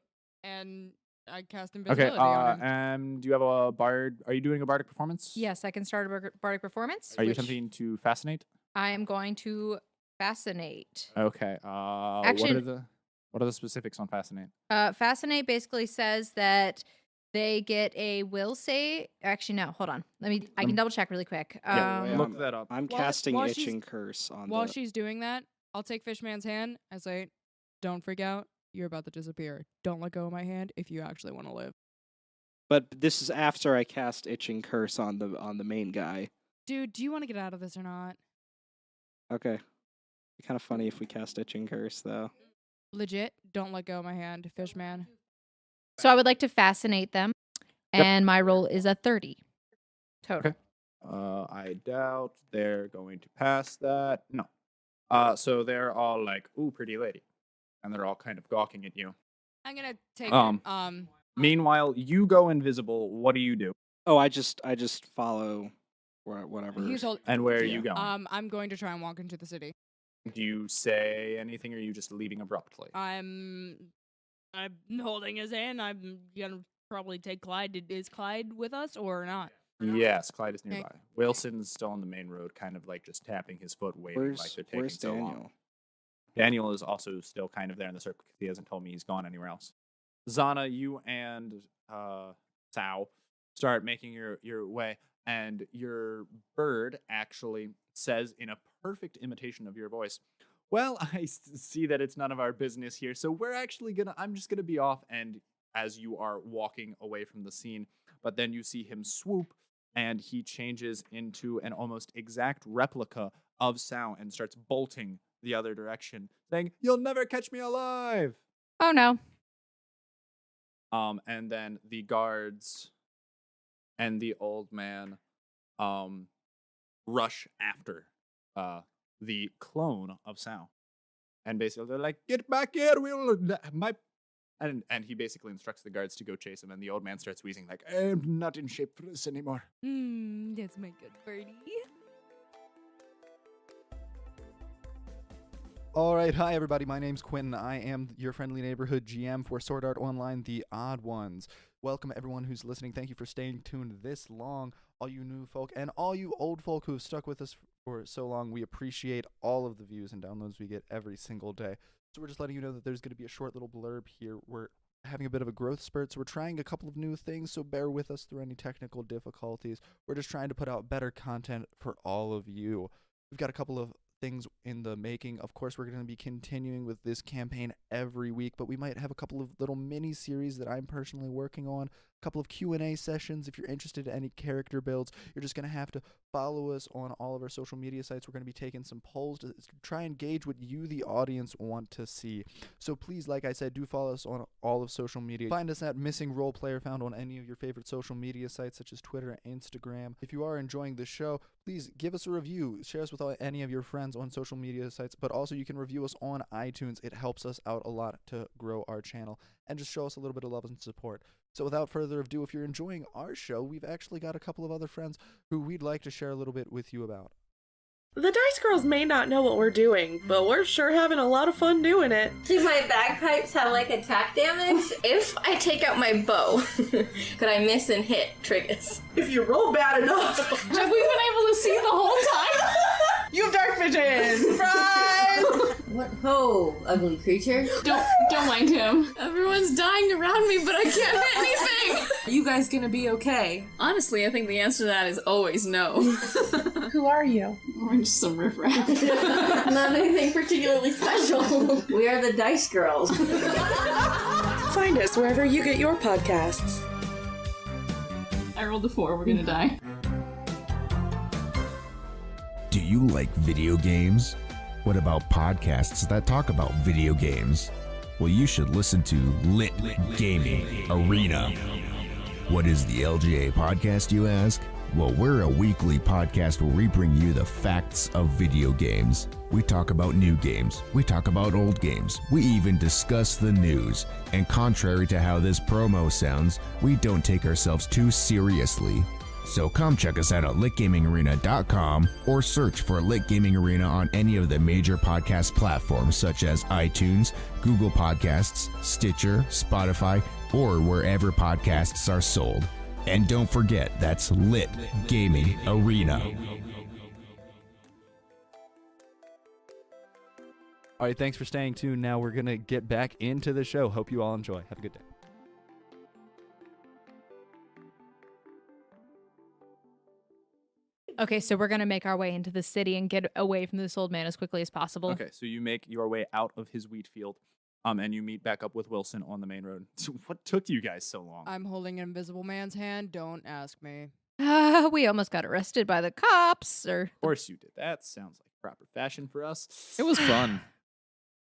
And I cast Okay. invisibility on him. Do you have a bard? Are you doing a bardic performance? Yes, I can start a bardic performance. Are you which attempting to fascinate? I am going to fascinate. Okay. Actually- what are the specifics on fascinate? Fascinate basically says that they get a will save. Actually, no, hold on. I can double check really quick. Yeah, wait, look that up. I'm While- casting while she's- itching curse on While the. she's doing that, I'll take Fishman's hand. I say, "Don't freak out. You're about to disappear. Don't let go of my hand if you actually want to live." But this is after I cast itching curse on the main guy. Dude, do you want to get out of this or not? Okay. Be kind of funny if we cast itching curse though. Legit, don't let go of my hand, Fishman. So I would like to fascinate them, Yep. and my roll is a 30 total. Okay. I doubt they're going to pass that. No. So they're all like, "Ooh, pretty lady," and they're all kind of gawking at you. I'm gonna take Um, Meanwhile, you go invisible. What do you do? Oh, I just follow whatever. He's hold- And where are Yeah. you going? I'm going to try and walk into the city. Do you say anything, or are you just leaving abruptly? I'm holding his hand. I'm gonna probably take Clyde. Is Clyde with us or not? Yes, Clyde is Okay. nearby. Wilson's still on the main road, kind of like just tapping his foot, waiting like they're taking Where's so Daniel? long. Daniel is also still kind of there in the circle because he hasn't told me he's gone anywhere else. Zanna, you and Sao start making your way, and your bird actually says in a perfect imitation of your voice, "Well, I see that it's none of our business here, so I'm just gonna be off." And as you are walking away from the scene, but then you see him swoop, and he changes into an almost exact replica of Sao and starts bolting the other direction, saying, "You'll never catch me alive!" Oh no. And then the guards and the old man rush after the clone of Sao. And basically they're like, "Get back here, and he basically instructs the guards to go chase him, and the old man starts wheezing like, "I'm not in shape for this anymore." That's my good birdie. All right, hi everybody. My name's Quintin. I am your friendly neighborhood GM for Sword Art Online: The Odd Ones. Welcome everyone who's listening. Thank you for staying tuned this long, all you new folk and all you old folk who have stuck with us for so long. We appreciate all of the views and downloads we get every single day. So we're just letting you know that there's going to be a short little blurb here. We're having a bit of a growth spurt, so we're trying a couple of new things, so bear with us through any technical difficulties. We're just trying to put out better content for all of you. We've got a couple of things in the making. Of course, we're going to be continuing with this campaign every week, but we might have a couple of little mini series that I'm personally working on, a couple of Q&A sessions. If you're interested in any character builds, you're just going to have to follow us on all of our social media sites. We're going to be taking some polls to try and gauge what you, the audience, want to see. So please, like I said, do follow us on all of social media. Find us at Missing Role Player, found on any of your favorite social media sites such as Twitter and Instagram. If you are enjoying the show, please give us a review. Share us with any of your friends on social media sites, but also you can review us on iTunes. It helps us out a lot to grow our channel and just show us a little bit of love and support. So without further ado, if you're enjoying our show, we've actually got a couple of other friends who we'd like to share a little bit with you about. The Dice Girls may not know what we're doing, but we're sure having a lot of fun doing it. Do my bagpipes have like attack damage? If I take out my bow, could I miss and hit triggers? If you roll bad enough. Have we been able to see the whole time? You have dark vision! Surprise! What ho, ugly creature? Don't mind him. Everyone's dying around me, but I can't hit anything! Are you guys gonna be okay? Honestly, I think the answer to that is always no. Who are you? We're just some riffraff. Not anything particularly special. We are the Dice Girls. Find us wherever you get your podcasts. I rolled a 4, we're gonna die. Do you like video games? What about podcasts that talk about video games? Well, you should listen to Lit Gaming Arena. What is the LGA podcast, you ask? Well, we're a weekly podcast where we bring you the facts of video games. We talk about new games. We talk about old games. We even discuss the news. And contrary to how this promo sounds, we don't take ourselves too seriously. So come check us out at litgamingarena.com or search for Lit Gaming Arena on any of the major podcast platforms such as iTunes, Google Podcasts, Stitcher, Spotify, or wherever podcasts are sold. And don't forget, that's Lit Gaming Arena. All right, thanks for staying tuned. Now we're going to get back into the show. Hope you all enjoy. Have a good day. Okay, so we're gonna make our way into the city and get away from this old man as quickly as possible. Okay, so you make your way out of his wheat field, and you meet back up with Wilson on the main road. So what took you guys so long? I'm holding an invisible man's hand. Don't ask me. We almost got arrested by the cops, or... Of course you did. That sounds like proper fashion for us. It was fun.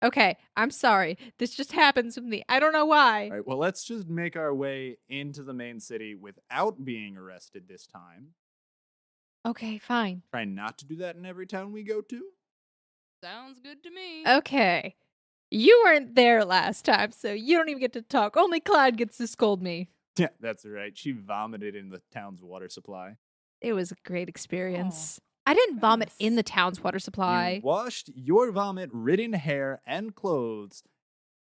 Okay, I'm sorry. This just happens with me. I don't know why. All right, well, let's just make our way into the main city without being arrested this time. Okay, fine. Try not to do that in every town we go to. Sounds good to me. Okay. You weren't there last time, so you don't even get to talk. Only Clyde gets to scold me. Yeah, that's right. She vomited in the town's water supply. It was a great experience. I didn't vomit in the town's water supply. You washed your vomit-ridden hair and clothes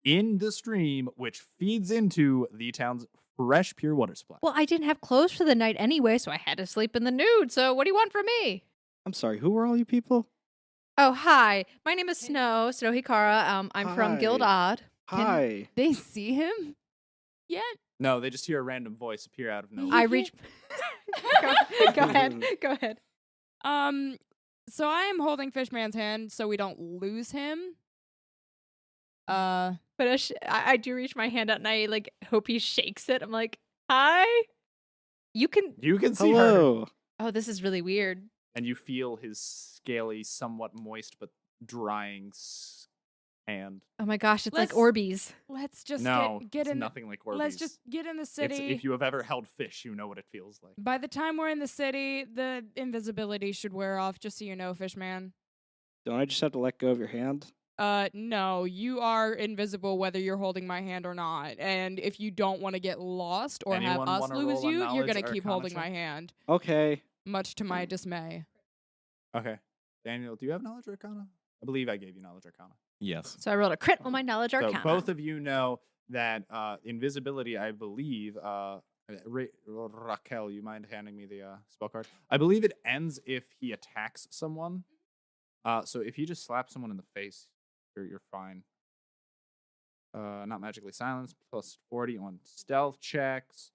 in the stream, which feeds into the town's fresh, pure water supply. Well, I didn't have clothes for the night anyway, so I had to sleep in the nude. So what do you want from me? I'm sorry, who are all you people? Oh, hi. My name is Snow Hikara. I'm from Guild Hi. Odd. Hi. They see him yet? No, they just hear a random voice appear out of nowhere. I reach... go ahead. Go ahead. So I am holding Fishman's hand so we don't lose him. But I do reach my hand out and I like hope he shakes it. I'm like, hi. You can see her. Hello. Oh, this is really weird. And you feel his scaly, somewhat moist but drying hand. Oh my gosh, it's like Let's- Orbeez. Let's just No, get it's in. nothing like Orbeez. Let's just get in the It's, city. if you have ever held fish, you know what it feels like. By the time we're in the city, the invisibility should wear off, just so you know, Fishman. Don't I just have to let go of your hand? No, you are invisible whether you're holding my hand or not. And if you don't want to get lost or Anyone have us wanna lose roll a you, you're knowledge going to keep arcana holding check? my hand, Okay. much to my dismay. Okay. Daniel, do you have knowledge arcana? I believe I gave you knowledge arcana. Yes. So I rolled a crit on my knowledge So arcana. both of you know that invisibility, I believe, Raquel, you mind handing me the spell card? I believe it ends if he attacks someone. So if you just slap someone in the face, you're fine. Not magically silenced, plus 40 on stealth checks.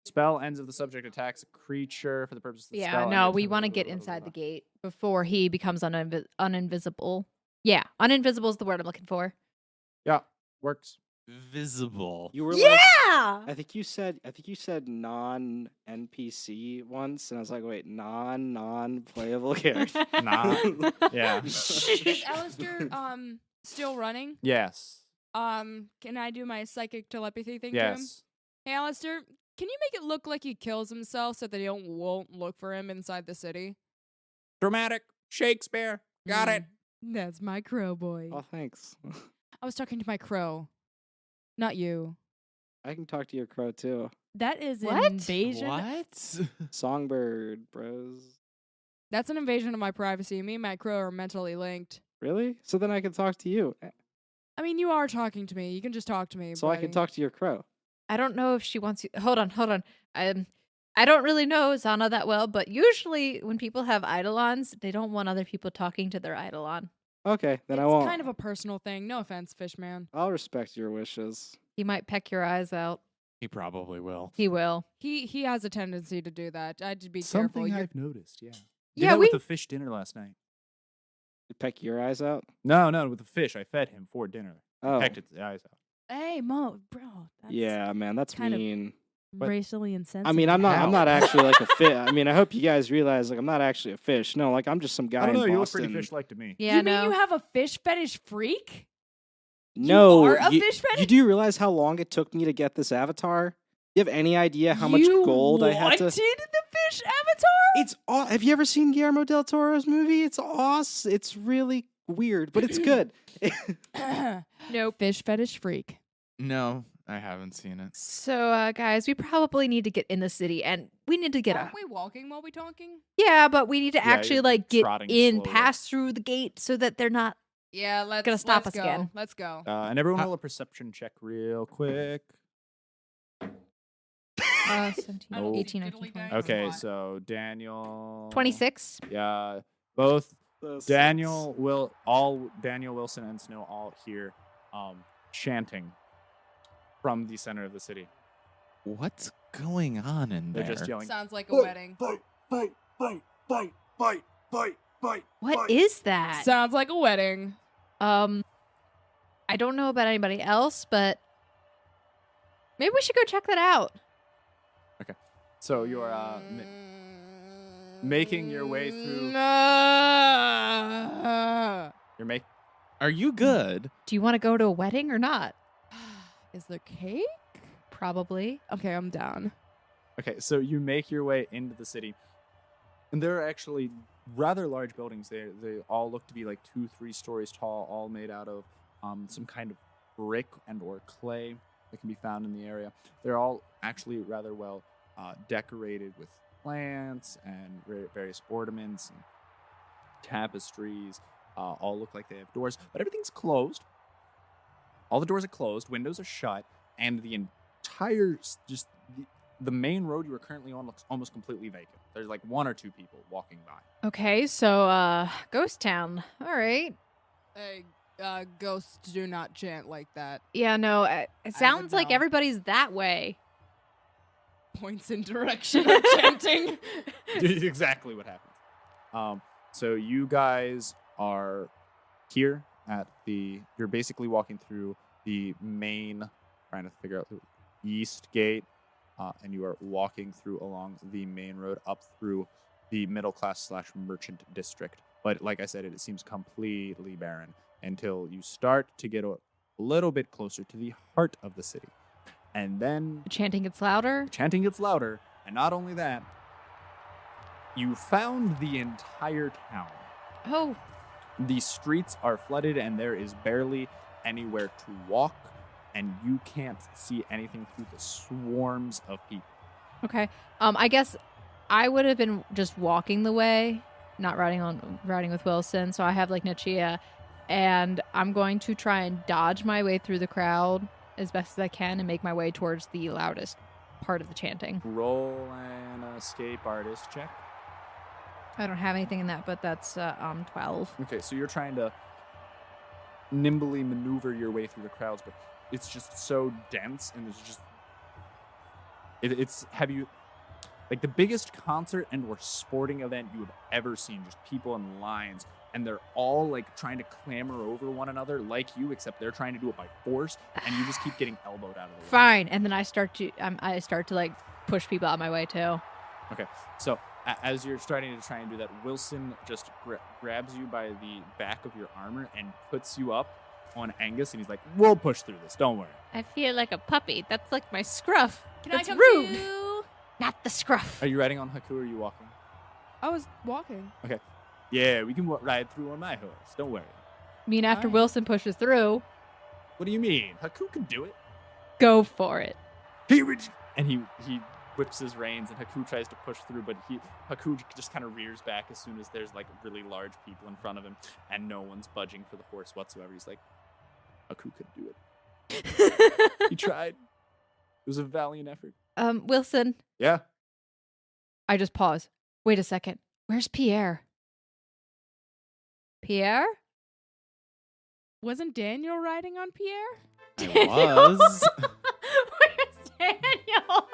Spell ends if the subject attacks a creature for the purpose of the spell. no, we want to get inside the gate before he becomes uninvisible. Yeah, uninvisible is the word I'm looking for. Yeah, works. Visible. You were like, Yeah! I think you said non NPC once, and I was like, wait, non-playable character. Yeah. Is Alistair still running? Yes. Can I do my psychic telepathy thing to him? Yes. Hey, Alistair, can you make it look like he kills himself so that they won't look for him inside the city? Dramatic. Shakespeare. Got it. That's my crow boy. Oh, thanks. I was talking to my crow, not you. I can talk to your crow too. That is What? an invasion. What? Songbird, bros. That's an invasion of my privacy. Me and my crow are mentally linked. Really? So then I can talk to you. I mean, you are talking to me. You can just talk to me. So I can buddy. talk to your crow. I don't know if she wants you. Hold on. I don't really know Zanna that well, but usually when people have eidolons, they don't want other people talking to their eidolon. Okay, then I It's won't. kind of a personal thing. No offense, Fishman. I'll respect your wishes. He might peck your eyes out. He probably will. He will. He has a tendency to do that. I'd just be Something careful. I've noticed, yeah. Did Yeah, that we. with the fish dinner last night. Peck your eyes out? No, with the fish. I fed him for dinner. Oh. Pecked its eyes out. Hey, Mo, bro. That's Yeah, man, that's kind of- mean. But- racially insensitive. I mean, I'm How? not actually like a fish. I mean, I hope you guys realize, like, I'm not actually a fish. No, like, I'm just some guy I don't know. in You look Boston. pretty fish-like to me. Yeah, you no. mean you have a fish fetish freak? No, are a you, fish fetish? you do realize how long it took me to get this avatar? You have any idea how much gold I had to? wanted the fish avatar? It's have you ever seen Guillermo del Toro's movie? It's awesome. It's really weird, but it's good. No, fish fetish freak. No, I haven't seen it. So, guys, we probably need to get in the city, and we need to get Aren't we walking while we talking? Yeah, but we need to actually you're like get trotting in, slowly. pass through the gate, so that they're not. Yeah, Gonna stop us go. again. Let's go. And everyone roll a perception check real quick. 17, Nope. 18, 19, 20. Okay, so Daniel. 26. Yeah, both That's Daniel Daniel Wilson and Snow all hear chanting from the center of the city. What's going on in there? They're just yelling. Sounds like a wedding. Fight, fight, fight, fight, fight, fight, fight. What is that? Sounds like a wedding. I don't know about anybody else, but maybe we should go check that out. So you're making your way through. You're making. Are you good? Do you want to go to a wedding or not? Is there cake? Probably. Okay, I'm down. Okay, so you make your way into the city, and there are actually rather large buildings. They all look to be like 2-3 stories tall, all made out of some kind of brick and or clay that can be found in the area. They're all actually rather well decorated with plants and various ornaments and tapestries. All look like they have doors, but everything's closed. All the doors are closed, windows are shut, and the entire the main road you are currently on looks almost completely vacant. There's like 1 or 2 people walking by. Okay, so Ghost Town. All right. Hey, ghosts do not chant like that. Yeah, no, it sounds like know. everybody's that way. Points in direction of chanting. Exactly what happens. So you guys are here at you're basically walking through the main, trying to figure out the east gate, and you are walking through along the main road up through the middle class / merchant district. But like I said, it seems completely barren until you start to get a little bit closer to the heart of the city. And then The chanting gets louder. chanting gets louder, and not only that, you found the entire town. Oh, The streets are flooded, and there is barely anywhere to walk, and you can't see anything through the swarms of people. okay. I guess I would have been just walking the way, not riding with Wilson. So I have like Nachia, and I'm going to try and dodge my way through the crowd as best as I can and make my way towards the loudest part of the chanting. Roll an escape artist check. I don't have anything in that, but that's 12. Okay, so you're trying to nimbly maneuver your way through the crowds, but it's just so dense, and it's just it's have you like the biggest concert and or sporting event you have ever seen, just people in lines, and they're all like trying to clamber over one another like you, except they're trying to do it by force, and you just keep getting elbowed out of the way. Fine, and then I start to like push people out of my way too. Okay, so as you're starting to try and do that, Wilson just grabs you by the back of your armor and puts you up on Angus, and he's like, "We'll push through this. Don't worry." I feel like a puppy. That's like my scruff. Can That's I come rude. too? Not the scruff. Are you riding on Haku, or are you walking? I was walking. Yeah, we can ride through on my horse. Don't worry. I mean, after Alright. Wilson pushes through, What do you mean? Haku can do it. go for it. And he whips his reins, and Haku tries to push through, but Haku just kind of rears back as soon as there's like really large people in front of him, and no one's budging for the horse whatsoever. He's like, Haku could do it. He tried. It was a valiant effort. Wilson, Yeah. I just pause. Wait a second. Where's Pierre? Pierre? Wasn't Daniel riding on Pierre? I was. Where's Daniel?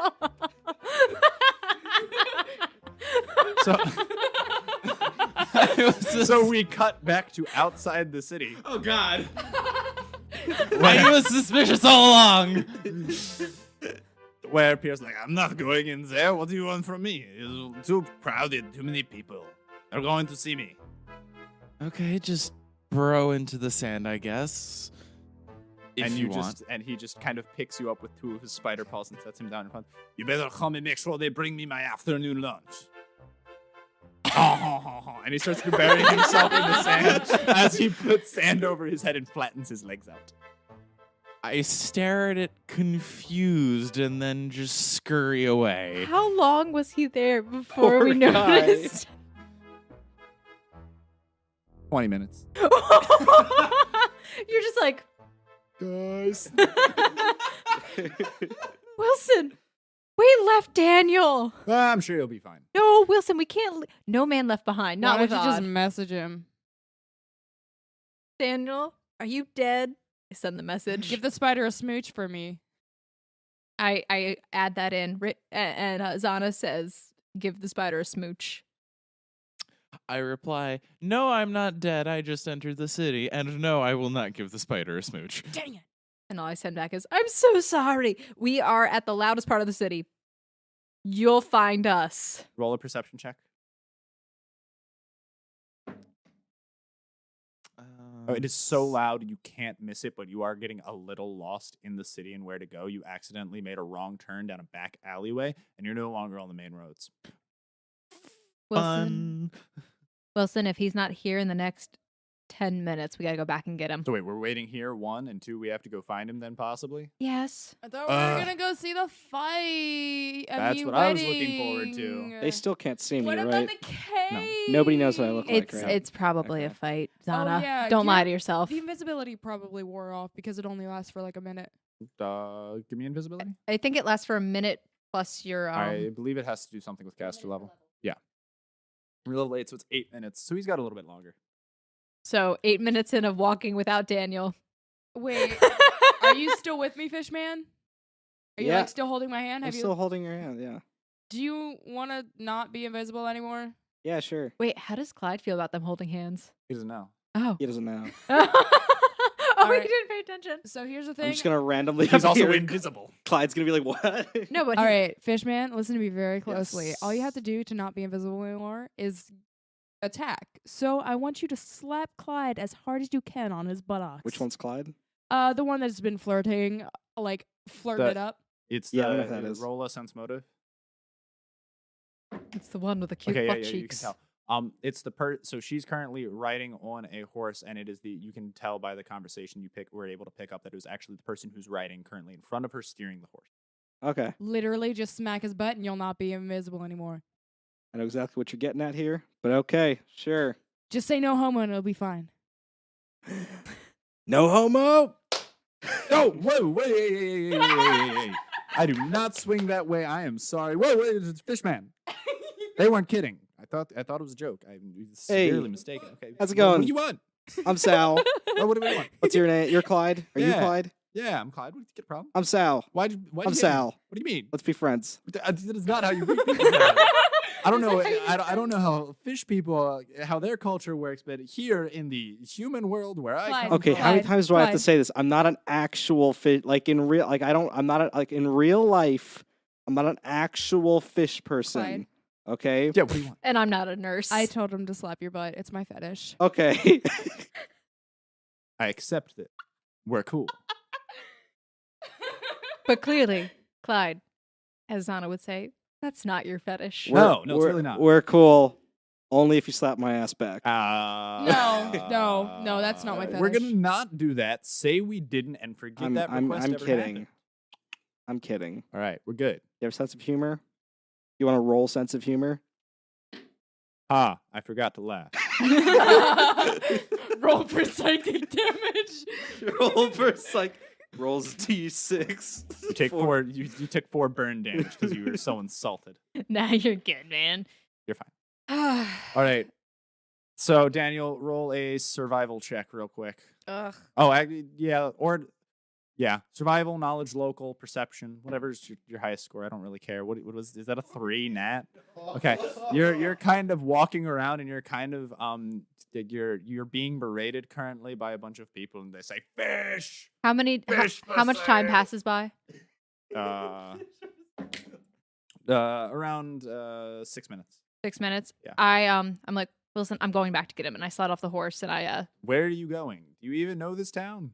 So we cut back to outside the city. Oh God! I was suspicious all along. Where Pierre's like, "I'm not going in there. What do you want from me? It's too crowded, too many people. They're going to see me." Okay, just burrow into the sand, I guess. If and you want. and he just kind of picks you up with 2 of his spider paws and sets him down in front. "You better come and make sure they bring me my afternoon lunch." And he starts to bury himself in the sand as he puts sand over his head and flattens his legs out. I stare at it confused and then just scurry away. How long was he there before Poor we guy. noticed? 20 minutes. You're just like, Guys. Wilson, we left Daniel. I'm sure he'll be fine. No, Wilson, we can't. No man left behind. Not Why with don't you just Odd. message him? Daniel, are you dead? I send the message. Give the spider a smooch for me. I add that in, and Zanna says, "Give the spider a smooch." I reply, no, I'm not dead. I just entered the city. And no, I will not give the spider a smooch. Dang it. And all I send back is, "I'm so sorry. We are at the loudest part of the city. You'll find us." Roll a perception check. Oh, it is so loud you can't miss it, but you are getting a little lost in the city and where to go. You accidentally made a wrong turn down a back alleyway, and you're no longer on the main roads. Wilson, Wilson, if he's not here in the next 10 minutes, we gotta go back and get him. So wait, we're waiting here, 1, and 2, we have to go find him then possibly? Yes. I thought we were gonna go see the fight. That's what I was looking forward to. They still can't see me, What right? about the cave? Nobody knows what I look like, It's right? it's probably a Okay. fight, Oh, Zanna. yeah, Don't lie to yourself. The invisibility probably wore off because it only lasts for like a minute. Give me invisibility. I think it lasts for a minute plus your I believe it has to do something with caster level. Yeah. We're a little late, so it's 8 minutes. So he's got a little bit longer. So 8 minutes in of walking without Daniel. Wait, are you still with me, Fishman? Are you Yeah. like still holding my hand? I'm Have you? still holding your hand, yeah. Do you want to not be invisible anymore? Yeah, sure. Wait, how does Clyde feel about them holding hands? He doesn't know. Oh. He doesn't know. Oh, he Alright. didn't pay attention. So here's the thing. I'm just gonna randomly He's also appear. invisible. Clyde's gonna be like, what? No, but All he- right, Fishman, listen to me very closely. All you have Yes. to do to not be invisible anymore is attack. So I want you to slap Clyde as hard as you can on his buttocks. Which one's Clyde? The one that's been flirting, like flirting The- it up. It's Yeah, I the know who that is. roll a sense motive. It's the one with the cute Okay, yeah, butt yeah, you can cheeks. tell. It's the so she's currently riding on a horse, and it is you can tell by the conversation we're able to pick up that it was actually the person who's riding currently in front of her steering the horse. Okay. Literally just smack his butt and you'll not be invisible anymore. I know exactly what you're getting at here, but okay, sure. Just say no homo and it'll be fine. No homo! Oh, whoa, wait. I do not swing that way. I am sorry. Whoa, wait, it's Fishman. They weren't kidding. I thought it was a joke. I'm severely mistaken. Okay. How's it What going? do you want? I'm Sal. Oh, what do we want? What's your name? You're Clyde? Are you Yeah. Clyde? Yeah, I'm Clyde. What, you get a problem? I'm Sal. Why'd I'm you hit me? Sal. What do you mean? Let's be friends. That is not how you read people. I don't know. I don't know how fish people, how their culture works, but here in the human world where I Clyde. come Okay, from, how many Clyde, times do I have to Clyde. say this? I'm not an actual fish. Like in real, like I'm not like in real life. I'm not an actual fish person. Clyde. Okay. yeah, what do you want? And I'm not a nurse. I told him to slap your butt. It's my fetish. Okay. I accept it. We're cool. But clearly, Clyde, as Zanna would say, that's not your fetish. No, it's we're- really not. We're cool. Only if you slap my ass back. No, that's not my We're fetish. gonna not do that. Say we didn't and forget I'm, that I'm, request I'm ever kidding. happened. I'm kidding. All right, we're good. You have a sense of humor? You want to roll sense of humor? Ah, I forgot to laugh. Roll for psychic damage. Roll for rolls D6. You take four. You took 4 burn damage because you were so insulted. Nah, you're good, man. You're fine. All right. So Daniel, roll a survival check real quick. Ugh. Oh, yeah, survival, knowledge, local, perception, whatever's your highest score. I don't really care. What was? Is that a 3 nat? Okay, you're kind of walking around and you're kind of you're being berated currently by a bunch of people and they say fish. How many? How much time passes by? Around 6 minutes. 6 minutes. Yeah. I'm like, Wilson, I'm going back to get him, and I slide off the horse, and Where are you going? Do you even know this town?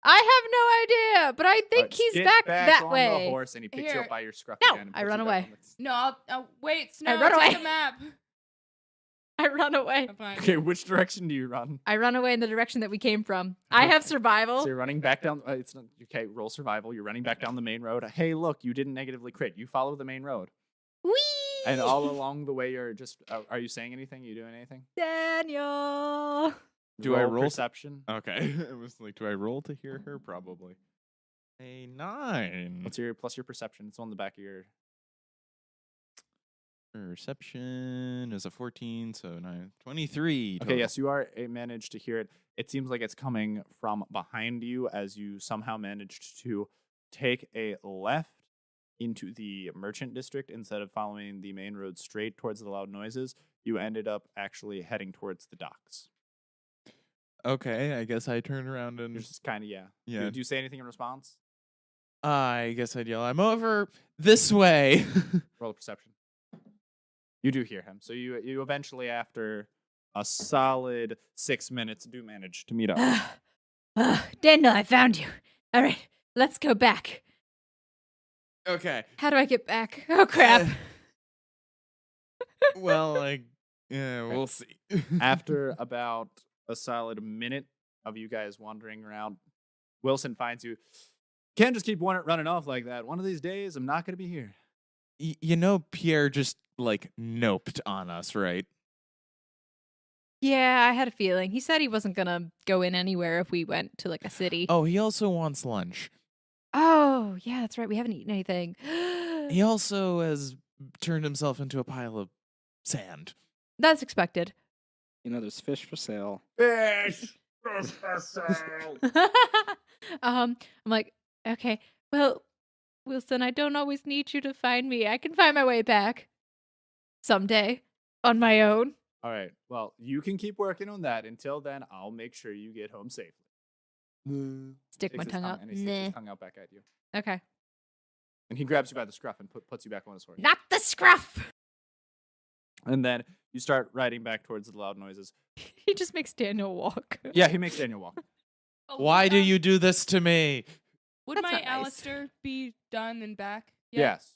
I have no idea, but I think Alright, he's get back back that on way. the horse and he picks you Here. up by your scruff No, again. And I puts run you back away. on the- No, wait, Snow, run take away. the map. I run away. Okay, which direction do you run? I run away in the direction that we came from. I have survival. So you're running back down. It's not okay. Roll survival. You're running back down the main road. Hey, look, you didn't negatively crit. You follow the main road. Whee! And all along the way, you're just. Are you saying anything? Are you doing anything? Daniel. Do I roll perception? Okay. It was like, do I roll to hear her? Probably. A 9. What's your plus your perception? It's on the back of your. Perception is a 14, so 9, 23. Okay, total. yes, you are managed to hear it. It seems like it's coming from behind you as you somehow managed to take a left into the merchant district instead of following the main road straight towards the loud noises. You ended up actually heading towards the docks. Okay, I guess I turn around and Just kind of, yeah. Yeah. Do you say anything in response? I guess I'd yell, I'm over this way. Roll a perception. You do hear him. So you eventually, after a solid 6 minutes, do manage to meet up. Daniel, I found you. All right, let's go back. Okay. How do I get back? Oh, crap. Well, yeah, we'll see. After about a solid minute of you guys wandering around, Wilson finds you. Can't just keep running off like that. One of these days, I'm not going to be here. You know, Pierre just, noped on us, right? Yeah, I had a feeling. He said he wasn't going to go in anywhere if we went to, a city. Oh, he also wants lunch. Oh, yeah, that's right. We haven't eaten anything. He also has turned himself into a pile of sand. That's expected. There's fish for sale. Fish for sale. I'm like, okay, well, Wilson, I don't always need you to find me. I can find my way back someday on my own. All right. Well, you can keep working on that. Until then, I'll make sure you get home safely. Stick my tongue out. And he sticks his tongue out back at you. Okay. And he grabs you by the scruff and puts you back on his horse. Not the scruff! And then you start riding back towards the loud noises. He just makes Daniel walk. Yeah, he makes Daniel walk. Why do you do this to me? Would That's my not nice. Alistair be done and back? Yes.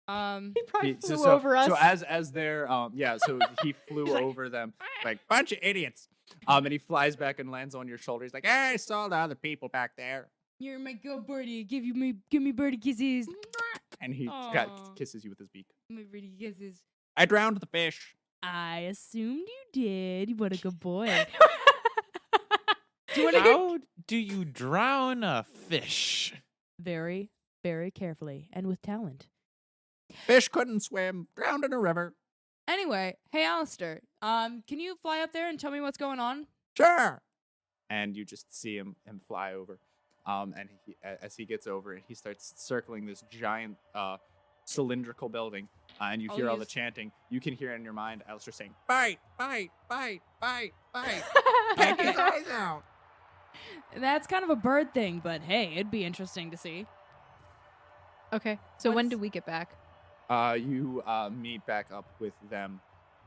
Um, He probably So- flew over us. So as they're so he flew over them like bunch of idiots. And he flies back and lands on your shoulder. He's like, "Hey, I saw the other people back there." you're my good birdie. Give me birdie kisses. And he Aw. kisses you with his beak. My birdie kisses. I drowned the fish. I assumed you did. What a good boy. How do you drown a fish? Very, very carefully and with talent. Fish couldn't swim. Drowned in a river. Anyway, hey Alistair, can you fly up there and tell me what's going on? Sure. And you just see him fly over. And as he gets over, he starts circling this giant cylindrical building. And you hear all the chanting. You can hear in your mind Alistair saying, "Bite, bite, bite, bite, bite. Take his eyes out." That's kind of a bird thing, but hey, it'd be interesting to see. Okay, so when What's- do we get back? You meet back up with them.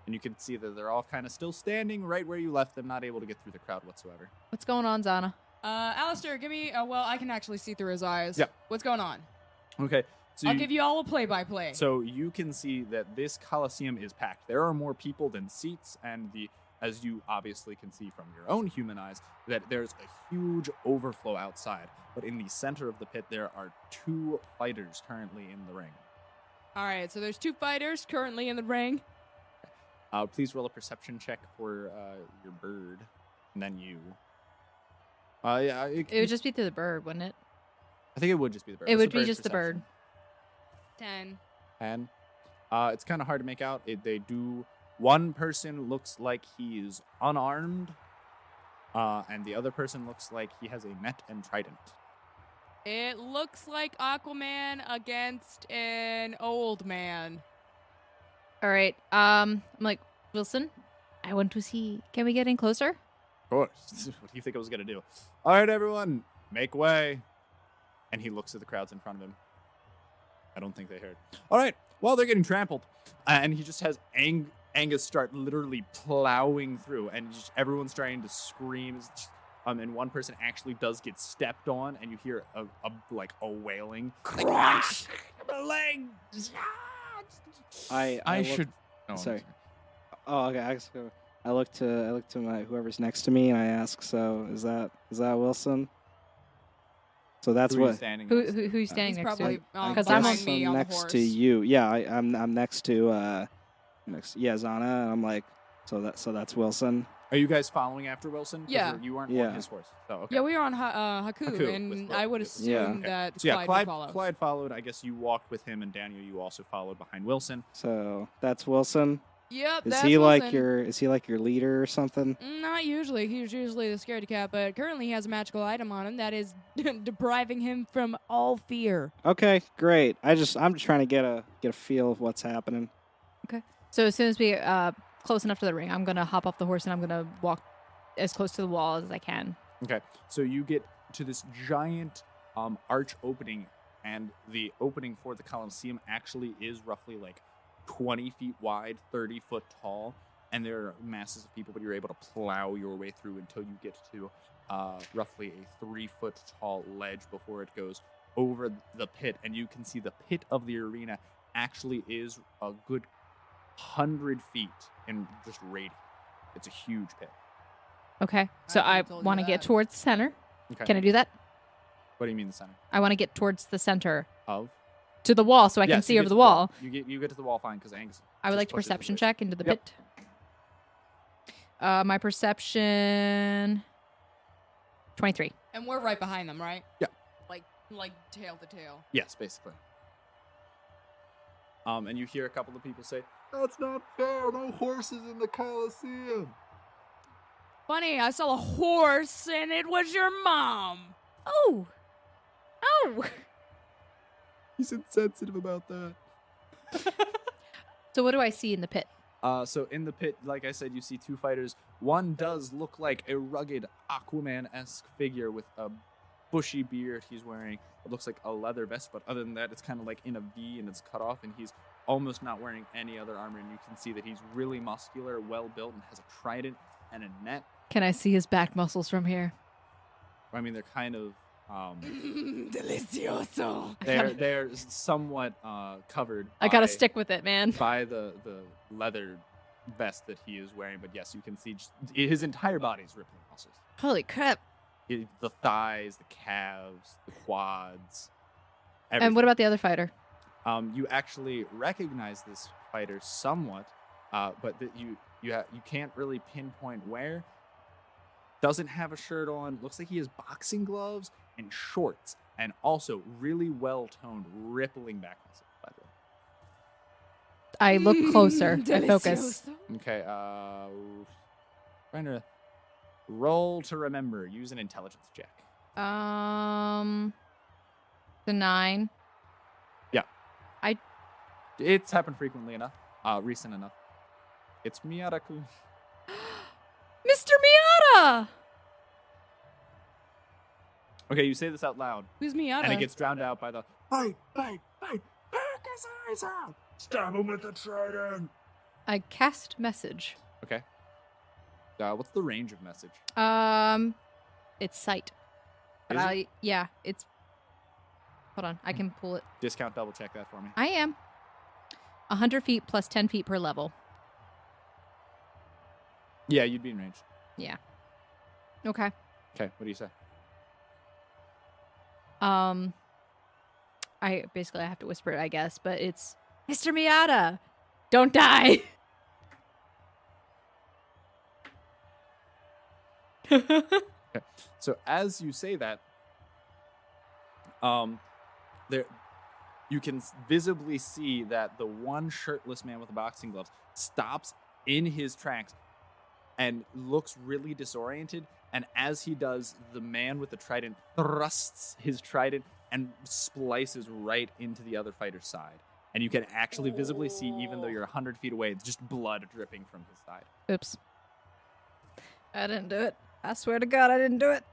And you can see that they're all kind of still standing right where you left them, not able to get through the crowd whatsoever. What's going on, Zanna? Alistair, give me, well, I can actually see through his eyes. Yeah. What's going on? Okay. So I'll give you all a play-by-play. So you can see that this Coliseum is packed. There are more people than seats, and as you obviously can see from your own human eyes, that there's a huge overflow outside. But in the center of the pit, there are 2 fighters currently in the ring. All right, so there's 2 fighters currently in the ring. Please roll a perception check for your bird, and then you. Yeah, It would just be through the bird, wouldn't it? I think it would just be the bird. It What's would the be bird's just the bird. perception? 10. And it's kind of hard to make out. They do. One person looks like he's unarmed, and the other person looks like he has a net and trident. It looks like Aquaman against an old man. All right. I'm like, Wilson, I want to see. Can we get in closer? Of course. What do you think I was gonna do? All right, everyone, make way. And he looks at the crowds in front of him. I don't think they heard. All right. Well, they're getting trampled, and he just has Angus start literally plowing through, and just everyone's trying to scream. And one person actually does get stepped on, and you hear a wailing. I should. Oh, sorry. Oh, okay. I look to my whoever's next to me, and I ask, "So is that Wilson?" So that's Who are you what. standing Who next to? who's standing He's next probably to? I Because I'm guess on me on the next horse. to you. Yeah, I'm next to Zanna, and I'm like, so that's Wilson. Are you guys following after Wilson? 'Cause Yeah. you weren't Yeah. on his horse. So okay. Yeah, we were on Haku, Haku and with I would with- assume Yeah. Okay. that So yeah, Clyde would follow. Clyde followed. I guess you walked with him, and Daniel, you also followed behind Wilson. So that's Wilson. Yep, Is that's he like Wilson. your leader or something? Not usually. He's usually the scaredy cat, but currently he has a magical item on him that is depriving him from all fear. Okay, great. I'm just trying to get a feel of what's happening. So as soon as we close enough to the ring, I'm gonna hop off the horse and I'm gonna walk as close to the wall as I can. Okay, so you get to this giant arch opening, and the opening for the Colosseum actually is roughly like 20 feet wide, 30 foot tall, and there are masses of people, but you're able to plow your way through until you get to roughly a 3 foot tall ledge before it goes over the pit, and you can see the pit of the arena actually is a good 100 feet in just radius. It's a huge pit. Okay. So I could've told you want to get that. towards the center. Okay. Can I do that? What do you mean the center I want to get towards the center of? to the wall so I can Yes, see you over get the to wall. You get to the wall fine because Angus. I would just like to pushes perception his way. check into the Yep. pit. My perception 23. And we're right behind them, right? Yeah. Like tail to tail. Yes, basically. And you hear a couple of people say, "That's not fair. No horses in the Colosseum." Funny, I saw a horse and it was your mom. Oh. Oh. He's insensitive about that. So what do I see in the pit? So in the pit, like I said, you see two fighters. One does look like a rugged Aquaman-esque figure with a bushy beard. He's wearing what looks like a leather vest, but other than that, it's kind of like in a V and it's cut off, and he's almost not wearing any other armor. And you can see that he's really muscular, well built, and has a trident and a net. Can I see his back muscles from here? I mean, they're kind of Delicioso. they're somewhat covered. I gotta by- stick with it, man. by the leather vest that he is wearing, but yes, you can see just, his entire body is rippling muscles. Holy crap. The thighs, the calves, the quads. And what about the other fighter? You actually recognize this fighter somewhat, but you can't really pinpoint where. Doesn't have a shirt on. Looks like he has boxing gloves and shorts, and also really well toned, rippling back muscles. By the way. I look closer. I focus. Okay, trying to roll to remember. Use an intelligence check. The 9. It's happened frequently enough, recent enough. It's Miyara-kun. Mr. Miata! Okay, you say this out loud, Who's Miata? and it gets drowned out by the. Fight! Pick his eyes out! Stab him with the trident! I cast message. Okay. What's the range of message? It's sight. But Is it? it's. Hold on, I can pull it. Discount double check that for me. I am 100 feet plus 10 feet per level. Yeah, you'd be in range. Yeah. Okay. Okay, what do you say? I have to whisper it, I guess, but it's Mr. Miata. Don't die. So as you say that, there, you can visibly see that the one shirtless man with the boxing gloves stops in his tracks and looks really disoriented. And as he does, the man with the trident thrusts his trident and splices right into the other fighter's side. And you can actually visibly see, even though you're 100 feet away, it's just blood dripping from his side. Oops. I didn't do it. I swear to God, I didn't do it.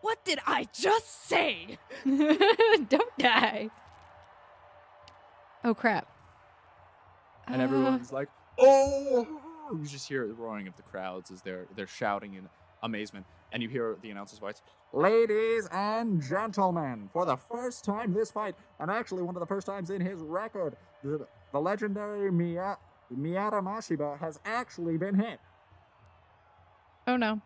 What did I just say? Don't die. Oh, crap. And everyone's like, "Oh!" You just hear the roaring of the crowds as they're shouting in amazement, and you hear the announcer's voice. Ladies and gentlemen, for the first time this fight, and actually one of the first times in his record, the legendary Miata Mashiba has actually been hit. Oh no.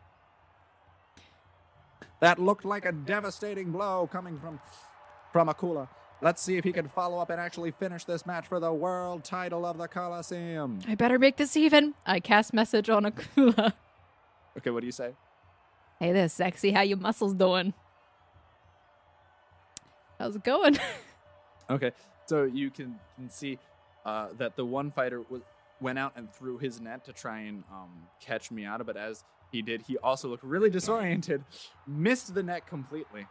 That looked like a devastating blow coming from Akula. Let's see if he can follow up and actually finish this match for the world title of the Coliseum. I better make this even. I cast message on Akula. Okay, what do you say? Hey there, sexy. How your muscles doing? How's it going? Okay, so you can see that the one fighter went out and threw his net to try and catch Miata, but as he did, he also looked really disoriented, missed the net completely.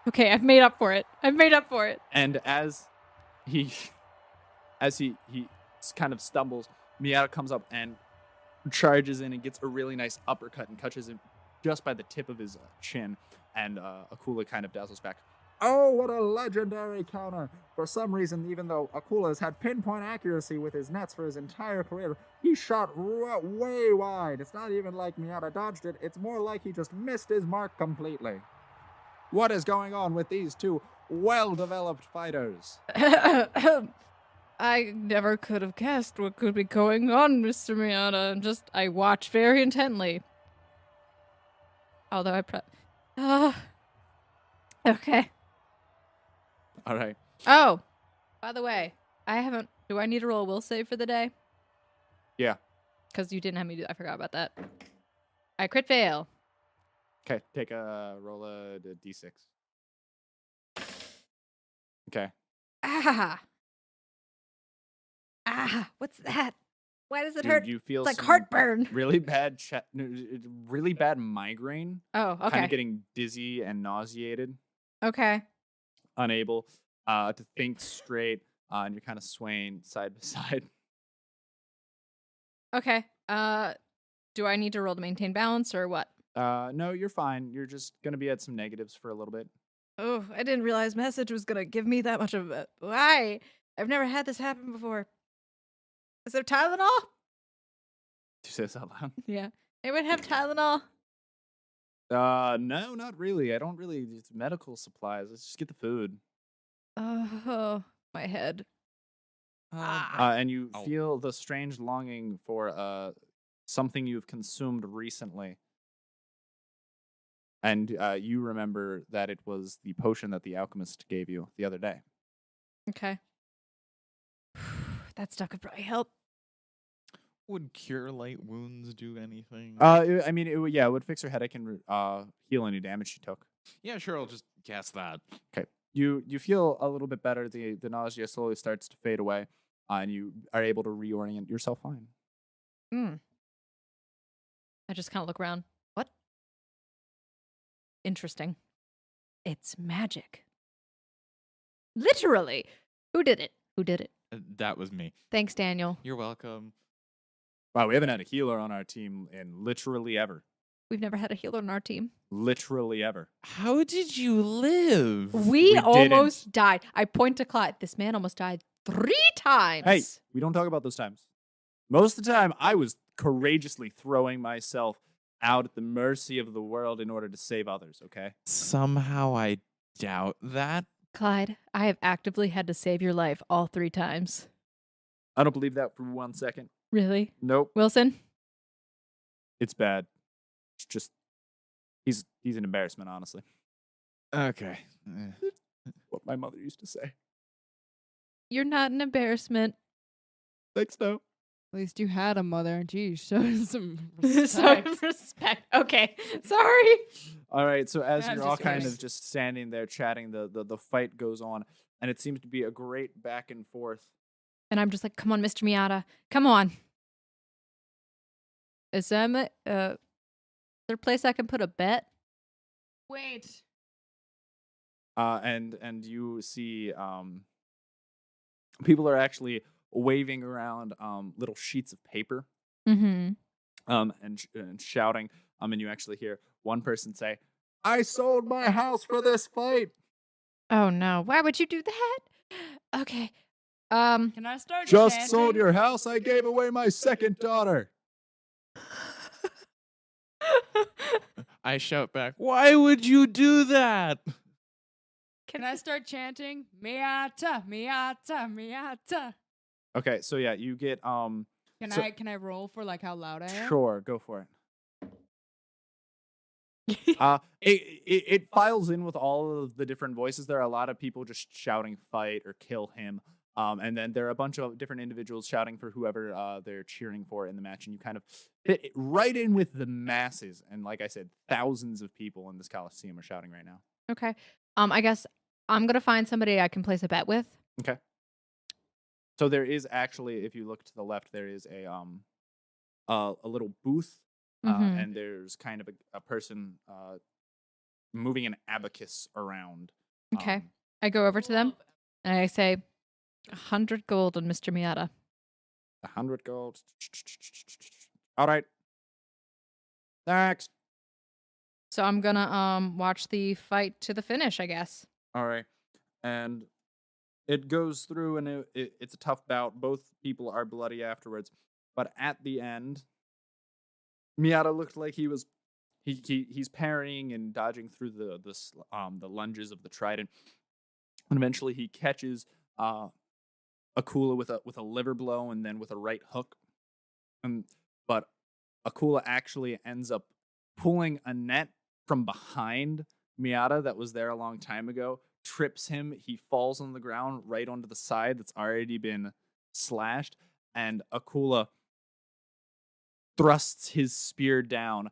Okay, I've made up for it. And as he kind of stumbles, Miata comes up and charges in and gets a really nice uppercut and catches him just by the tip of his chin. And Akula kind of dazzles back. Oh, what a legendary counter. For some reason, even though Akula has had pinpoint accuracy with his nets for his entire career, he shot way wide. It's not even like Miata dodged it. It's more like he just missed his mark completely. What is going on with these two well-developed fighters? I never could have guessed what could be going on, Mr. Miata. I watch very intently. Although okay. All right. Oh, by the way, do I need to roll a will save for the day? Yeah. Because you didn't have me do that. I forgot about that. I crit fail. Okay, roll a d6. Okay. What's that? Why does it You- hurt? You feel It's like some heartburn. Really bad, really bad migraine. Oh, okay. Kind of getting dizzy and nauseated, Okay. unable to think straight, and you're kind of swaying side to side. Okay. Do I need to roll to maintain balance or what? No, you're fine. You're just gonna be at some negatives for a little bit. Oh, I didn't realize message was gonna give me that much of it. Why? I've never had this happen before. Is there Tylenol? You say this out loud? Yeah. Anyone have Tylenol? No, not really. I don't really. It's medical supplies. Let's just get the food. Oh, my head. And you feel the strange longing for something you've consumed recently. And you remember that it was the potion that the alchemist gave you the other day. Okay. That stuff could probably help. Would cure light wounds do anything? I mean, it would fix her headache and heal any damage she took. Yeah, sure. I'll just cast that. Okay. You feel a little bit better. The nausea slowly starts to fade away, and you are able to reorient yourself fine. I just kind of look around. What? Interesting. It's magic. Literally. Who did it? That was me. Thanks, Daniel. You're welcome. Wow, we haven't had a healer on our team in literally ever. We've never had a healer on our team. Literally ever. How did you live? We almost died. I point to Clyde. This man almost died 3 times. Hey, we don't talk about those times. Most of the time, I was courageously throwing myself out at the mercy of the world in order to save others, okay? Somehow I doubt that. Clyde, I have actively had to save your life all 3 times. I don't believe that for 1 second. Really? Nope. Wilson? It's bad. It's just, he's an embarrassment, honestly. Okay. What my mother used to say. You're not an embarrassment. Thanks, no. At least you had a mother. Geez, show some respect. Some respect. Okay. Sorry. All right, so as That's you're all just kind gross. of just standing there chatting, the fight goes on, and it seems to be a great back and forth. And I'm just like, come on, Mr. Miata. Come on. Is there a place I can put a bet? Wait. And you see people are actually waving around little sheets of paper Mm-hmm. and shouting, and you actually hear one person say, "I sold my house for this fight." Oh no. Why would you do that? Okay. Can I start Just chanting? sold your house. I gave away my second daughter. I shout back, "Why would you do that?" Can I start chanting? Miata, Miata, Miata. Okay, so yeah, you get Can Can I roll for like how loud I am? Sure, go for it. It files in with all of the different voices. There are a lot of people just shouting "fight" or "kill him," and then there are a bunch of different individuals shouting for whoever they're cheering for in the match, and you kind of fit right in with the masses. And like I said, thousands of people in this Coliseum are shouting right now. Okay. I guess I'm gonna find somebody I can place a bet with. Okay. So there is actually, if you look to the left, there is a little booth. And there's kind of a person moving an abacus around. Okay. I go over to them and I say, 100 gold on Mr. Miata. 100 gold. All right. Next. So I'm gonna watch the fight to the finish, I guess. All right. And it goes through, and it's a tough bout. Both people are bloody afterwards. But at the end, Miata looked like he's parrying and dodging through the lunges of the trident, and eventually he catches Akula with a liver blow and then with a right hook. But Akula actually ends up pulling a net from behind Miata that was there a long time ago, trips him. He falls on the ground right onto the side that's already been slashed, and Akula thrusts his spear down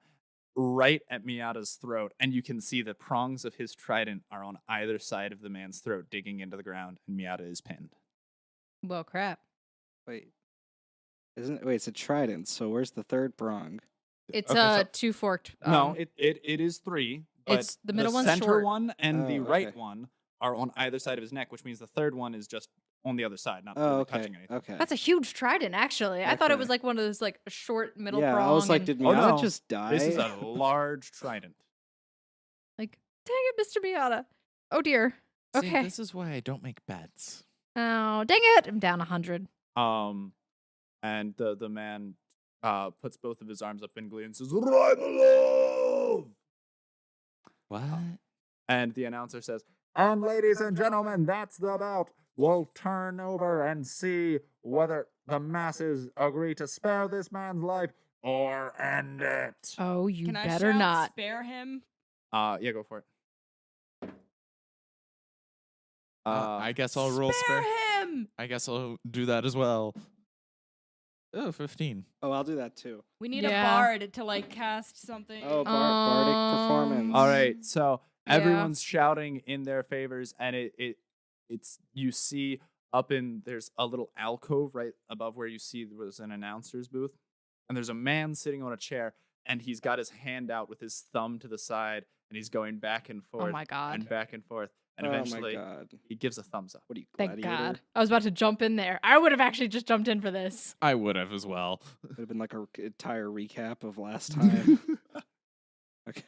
right at Miata's throat, and you can see the prongs of his trident are on either side of the man's throat, digging into the ground, and Miata is pinned. Well, crap. Wait, it's a trident. So where's the third prong? It's Okay, two forked. No, it is three. But It's the middle one's center short. one and the right okay. one are on either side of his neck, which means the third one is just on the other side, not Oh, really okay. touching anything. Okay. That's a huge trident, actually. I thought it Okay. was like one of those like short middle Yeah, prong. I was like, and- did Oh, Miata no. just die? This is a large trident. Like, dang it, Mr. Miata. Oh dear. See, Okay. this is why I don't make bets. Oh, dang it. I'm down 100. And the man puts both of his arms up in glee and says, "Right along!" What? And the announcer says, And ladies and gentlemen, that's the bout. We'll turn over and see whether the masses agree to spare this man's life or end it. Oh, you Can I better shout not. spare him? yeah, go for it. I guess I'll roll spare. him! I guess I'll do that as well. Oh, 15. Oh, I'll do that too. We need Yeah. a bard to like cast something. Oh, bardic performance. All right, so Yeah. everyone's shouting in their favors, and it's you see up in there's a little alcove right above where you see there was an announcer's booth, and there's a man sitting on a chair, and he's got his hand out with his thumb to the side, and he's going back and forth Oh my god. and back and forth, and Oh eventually my god. he gives a thumbs up. What are you, Thank gladiator? God. I was about to jump in there. I would have actually just jumped in for this. I would have as well. Would have been like a entire recap of last time. Okay.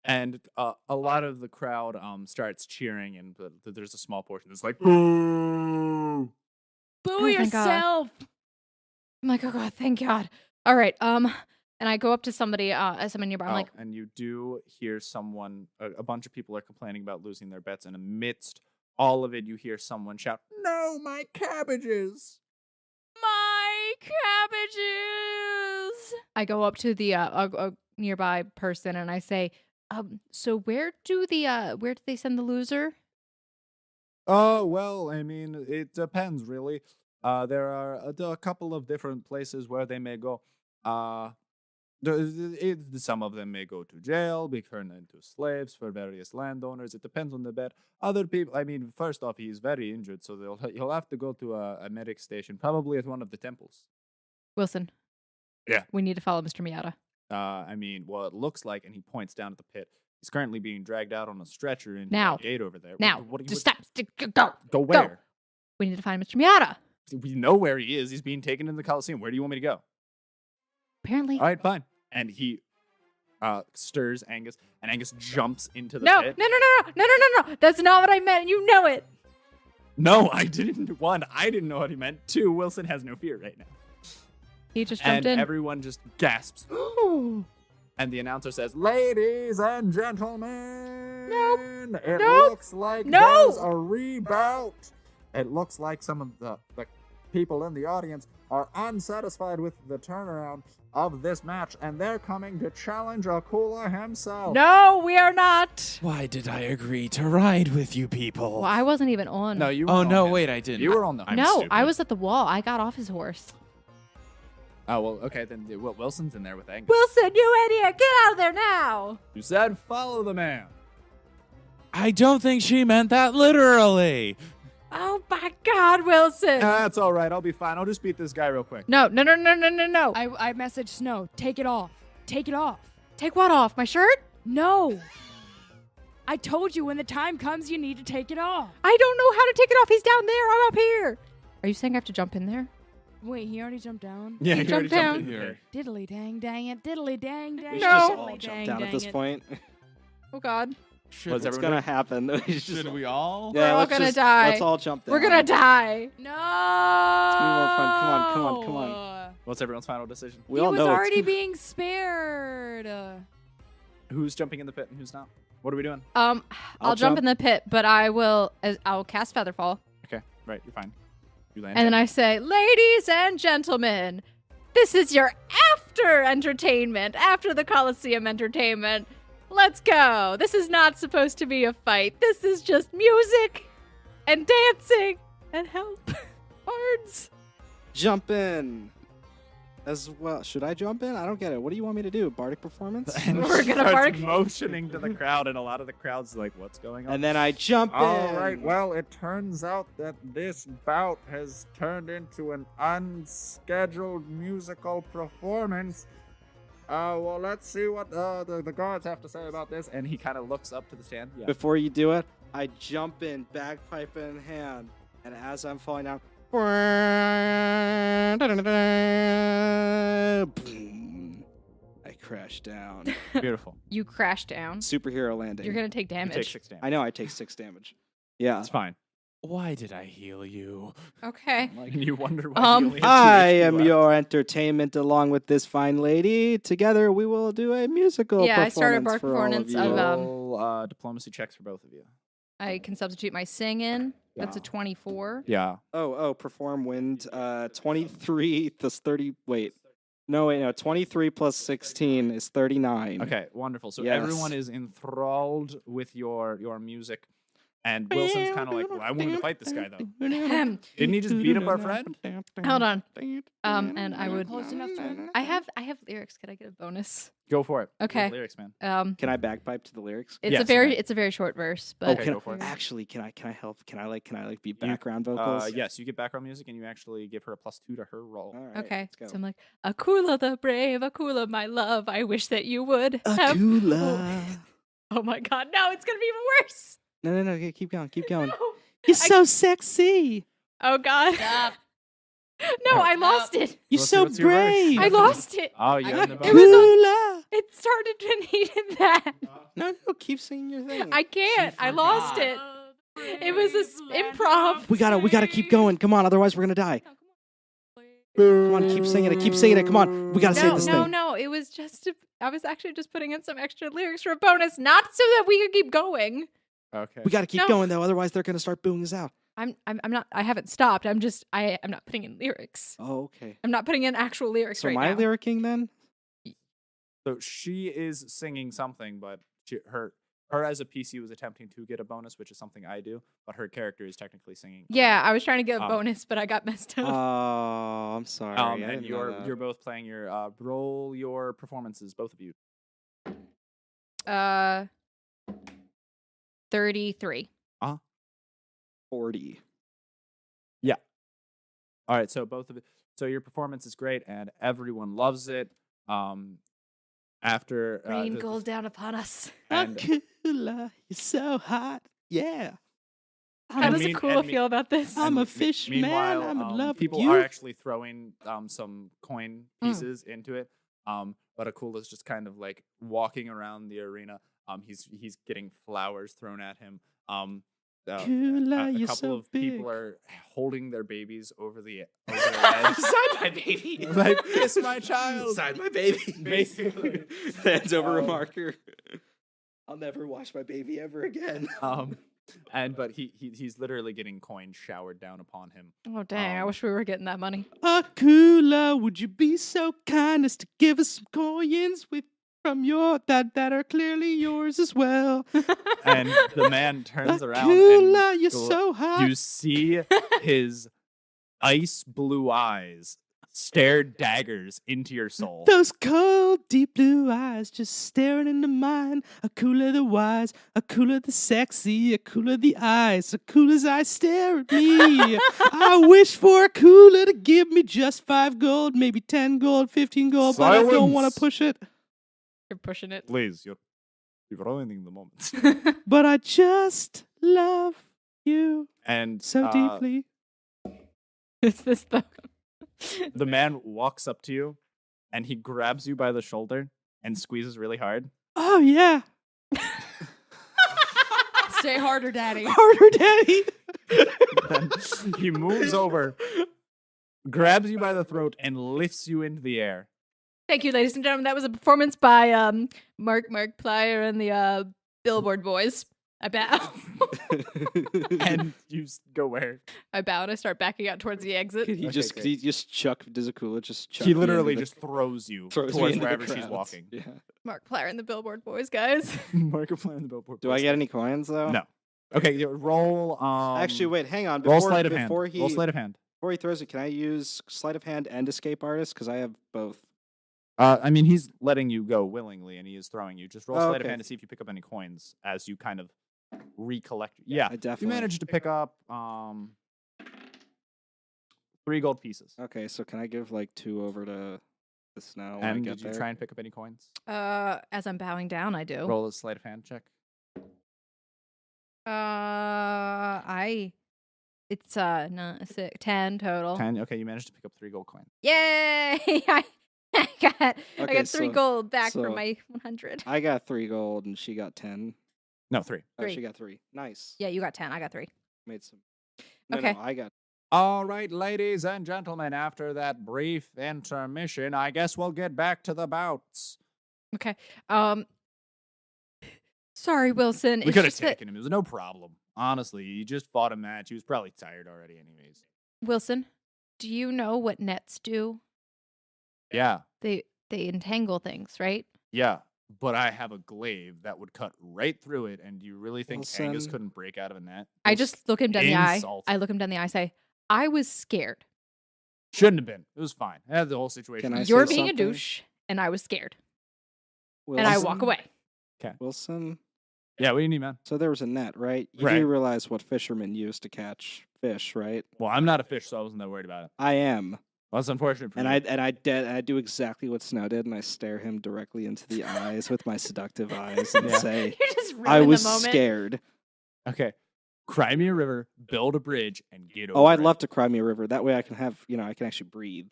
And a lot of the crowd starts cheering, and there's a small portion that's like, "Boo!" Boo Oh, thank God. yourself! I'm like, oh god, thank God. All right. And I go up to somebody nearby. I'm like, and you do hear someone, a bunch of people are complaining about losing their bets, and amidst all of it, you hear someone shout, No, my cabbages! My cabbages! I go up to the a nearby person and I say, so where do they send the loser? "Oh, well, I mean, it depends, really. There are a couple of different places where they may go. Some of them may go to jail, be turned into slaves for various landowners. It depends on the bet. Other people, I mean, first off, he is very injured, so he'll have to go to a medic station, probably at one of the temples. Wilson. Yeah. We need to follow Mr. Miata. I mean, well, it looks like, and he points down at the pit. He's currently being dragged out on a stretcher into Now. the gate over there. Now, What do you just stop. Go. Go where? We need to find Mr. Miata. We know where he is. He's being taken to the Coliseum. Where do you want me to go? Apparently. All right, fine. And he stirs Angus, and Angus jumps into the No. pit. No. That's not what I meant. You know it. No, I didn't. One, I didn't know what he meant. Two, Wilson has no fear right now. He just And jumped in. everyone just gasps. And the announcer says, Ladies and gentlemen, it Nope. looks like No. there's a rebout. It looks like some of the people in the audience are unsatisfied with the turnaround of this match, and they're coming to challenge Akula himself. No, we are not. Why did I agree to ride with you people? Well, I wasn't even on. No, you. Oh were no, on wait, I didn't. You were on the. No, I was at the wall. I got off his horse. Oh well, okay then. Wilson's in there with Angus. Wilson, you idiot! Get out of there now! You said follow the man. I don't think she meant that literally. Oh my God, Wilson! That's all right. I'll be fine. I'll just beat this guy real quick. No. I messaged Snow. Take it off. Take it off. Take what off? My shirt? No. I told you when the time comes, you need to take it off. I don't know how to take it off. He's down there. I'm up here. Are you saying I have to jump in there? Wait, he already jumped down? Yeah, He jumped already down. in here. Diddly dang dang it. Diddly dang dang. We it, should just No. all diddly jump dang down at dang this it. point. Oh God. What's What's everyone gonna doing? happen? We just- Should we all? Yeah, all let's gonna just- die. Let's all jump down. We're gonna die. No. It's gonna be more fun. Come on. What's everyone's final decision? We He all was know it's already gonna- being spared. Who's jumping in the pit and who's not? What are we doing? I'll jump jump. in the pit, but I'll cast Featherfall. Okay, right, you're fine. You land. And then I say, ladies and gentlemen, this is your after entertainment, after the Coliseum entertainment. Let's go. This is not supposed to be a fight. This is just music and dancing and help. Bards. Jump in. As well. Should I jump in? I don't get it. What do you want me to do? Bardic performance? And We're she gonna starts bark. motioning to the crowd, and a lot of the crowd's like, "What's going on?" And then I jump in. All right, well, it turns out that this bout has turned into an unscheduled musical performance. Well, let's see what the guards have to say about this. and he kind of looks up to the stand. Yeah. Before you do it, I jump in, bagpipe in hand, and as I'm falling down, boom, I crash down. Beautiful. You crash down. Superhero landing. You're going to take You damage. take 6 damage. I know I take 6 damage. Yeah. It's fine. Why did I heal you? Okay. Like you wonder why. Um, you only had 2 I HP am left. your entertainment along with this fine lady. Together we will do a musical Yeah, I performance started bark for all of performance you. of, Roll diplomacy checks for both of you. I can substitute my sing in. That's a 24. Yeah. Perform wind. 23 plus 30. Wait. No, 23 plus 16 is 39. Okay, wonderful. So Yes. everyone is enthralled with your music, and Wilson's kind of like, well, I wanted to fight this guy though. Ahem. Didn't he just beat up our friend? Hold on. And I would. Close enough to I have lyrics. Could I get a bonus? Go for it. Okay. Lyrics, man. Can I bagpipe to the lyrics? It's Yes, a very you can. it's a very short verse, but Okay, go for it. Actually, can I help? Can I be background vocals? Yes, you get background music, and you actually give her a +2 to her roll. All right, okay. let's go. So I'm like, Akula the brave, Akula my love. I wish that you would have. Akula. Oh my God! No, it's gonna be even worse. No, okay, keep going. No. You're so sexy. Oh God! Stop. No, I lost it. You're Let's see so what's your verse. brave. I lost it. Oh, you got It was Akula. It started when he did that. No, keep singing your thing. I can't. I lost it. It was a improv. We gotta keep going. Come on, otherwise we're gonna die. Come on, keep singing it. Keep singing it. Come on, we gotta save this thing. No. It was just. I was actually just putting in some extra lyrics for a bonus, not so that we could keep going. Okay. We gotta keep No. going though, otherwise they're gonna start booing us out. I'm not. I haven't stopped. I'm not putting in lyrics. Oh, okay. I'm not putting in actual lyrics So right my now. lyricking then? So she is singing something, but her as a PC was attempting to get a bonus, which is something I do, but her character is technically singing. Yeah, I was trying to get a Um, bonus, but I got messed up. Oh, I'm sorry. I And didn't know that. you're both playing your roll your performances, both of you. 33. 40. Yeah. All right. So both of it. So your performance is great, and everyone loves it. After Rain goes down upon us. and Akula, you're so hot. Yeah. How does Akula feel about this? I'm a and fish man. meanwhile, I'm in love with people you. are actually throwing some coin pieces into it. But Akula's just kind of like walking around the arena. He's getting flowers thrown at him. Akula, A you're couple so of big. people are holding their babies over their heads. Sign my baby. Like, kiss my child. Sign my baby. Basically. Hands over a marker. I'll never wash my baby ever again. But he's literally getting coins showered down upon him. Oh, dang. I wish we were getting that money. Akula, would you be so kind as to give us some coins from your that are clearly yours as well? And the man turns around Akula, and you're so hot. you see his ice blue eyes stare daggers into your soul. Those cold, deep blue eyes just staring into mine. Akula the wise, Akula the sexy, Akula the eyes, Akula's eyes stare at me. I wish for Akula to give me just 5 gold, maybe 10 gold, 15 gold, but I don't want Silence. to push it. You're pushing it. Please, you're ruining the moment. But I just love you And so deeply. Is this the man walks up to you and he grabs you by the shoulder and squeezes really hard. Oh, yeah. Stay harder, daddy. Harder, daddy. Then he moves over, grabs you by the throat, and lifts you into the air. Thank you, ladies and gentlemen. That was a performance by Mark Plyer and the Billboard Boys. I bow. And you go where? I bow and I start backing out towards the exit. Could he Okay, just great. could he just chuck Dizakula just chuck He me literally into the- just throws you throws me towards into the wherever she's crowds. walking. Yeah. Mark Plyer and the Billboard Boys, guys. Markiplier and the Billboard. Do I Boys. get any coins though? No. Okay, roll. Actually, wait, hang on. Roll Before, sleight of hand. before he Roll sleight of hand. before he throws it, can I use sleight of hand and escape artist? Because I have both. I mean, he's letting you go willingly, and he is throwing you. Just roll Oh, sleight of okay. hand to see if you pick up any coins as you kind of recollect. Yeah, I you definitely managed to pick up 3 gold pieces. Okay, so can I give like 2 over to the snow when I And get did you there? try and pick up any coins? As I'm bowing down, I do. Roll a sleight of hand check. It's no, 10 total. 10. Okay, you managed to pick up 3 gold coins. Yay! I got Okay, 3 so- gold back so- from my 100. I got 3 gold and she got 10. No, 3. Oh, 3. she got 3. Nice. Yeah, you got 10. I got 3. Made some. No, Okay. no, I got. All right, ladies and gentlemen, after that brief intermission, I guess we'll get back to the bouts. Okay. Sorry, Wilson. We it's could have just that- taken him. It was no problem. Honestly, he just fought a match. He was probably tired already anyways. Wilson, do you know what nets do? Yeah, They entangle things, right? yeah. But I have a glaive that would cut right through it, and do you really think Angus Wilson. couldn't break out of a net? I just look him down the eye. Insult. I look him down the eye. Say, I was scared. Shouldn't have been. It was fine. I had the whole situation. Can I You're say being a something? douche, and I was scared, Wilson, and I walk away. Wilson. Yeah, what do you need, man? So there was a net, right? You Right. do realize what fishermen use to catch fish, right? Well, I'm not a fish, so I wasn't that worried about it. I am. Well, that's unfortunate for And you. I do exactly what Snow did, and I stare him directly into the eyes with my seductive eyes and Yeah. say, You just ruined "I was the moment. scared." Okay. Cry me a river, build a bridge, and get over Oh, I'd it. love to cry me a river. That way, I can have I can actually breathe.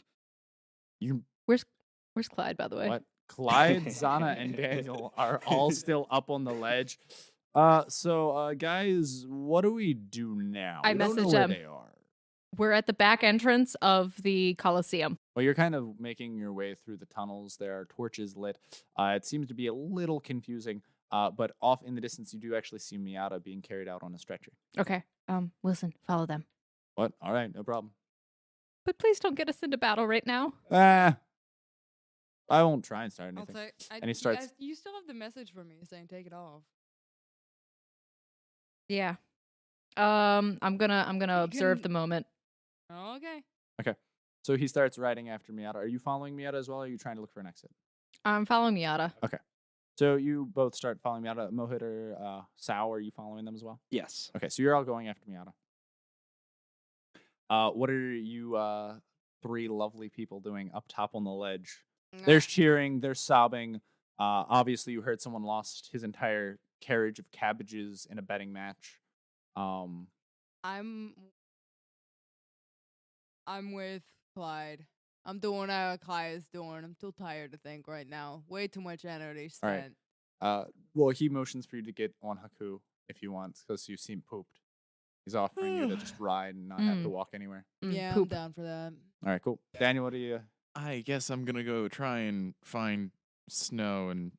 You Where's Clyde, by the way? what? Clyde, Zanna, and Daniel are all still up on the ledge. So guys, what do we do now? I We don't know messaged where them. they are. We're at the back entrance of the Coliseum. Well, you're kind of making your way through the tunnels. There are torches lit. It seems to be a little confusing, but off in the distance, you do actually see Miata being carried out on a stretcher. Okay. Wilson, follow them. What? All right, no problem. But please don't get us into battle right now. I won't try and start I'll anything. take. And he starts- You still have the message from me saying take it off. Yeah. I'm gonna observe can- the moment. Oh, okay. So he starts riding after Miata. Are you following Miata as well? Or are you trying to look for an exit? I'm following Miata. So you both start following Miata. Mohit or Sao, are you following them as well? Yes. Okay, so you're all going after Miata. What are you 3 lovely people doing up top on the ledge? There's cheering, there's sobbing. Obviously, you heard someone lost his entire carriage of cabbages in a betting match. I'm with Clyde. I'm doing what Clyde is doing. I'm too tired to think right now. Way too much energy All right. spent. Well, he motions for you to get on Haku if you want, because you seem pooped. He's offering you to just ride and not have to walk anywhere. Yeah, poop. I'm down for that. All right, cool. Daniel, what do you? I guess I'm gonna go try and find Snow and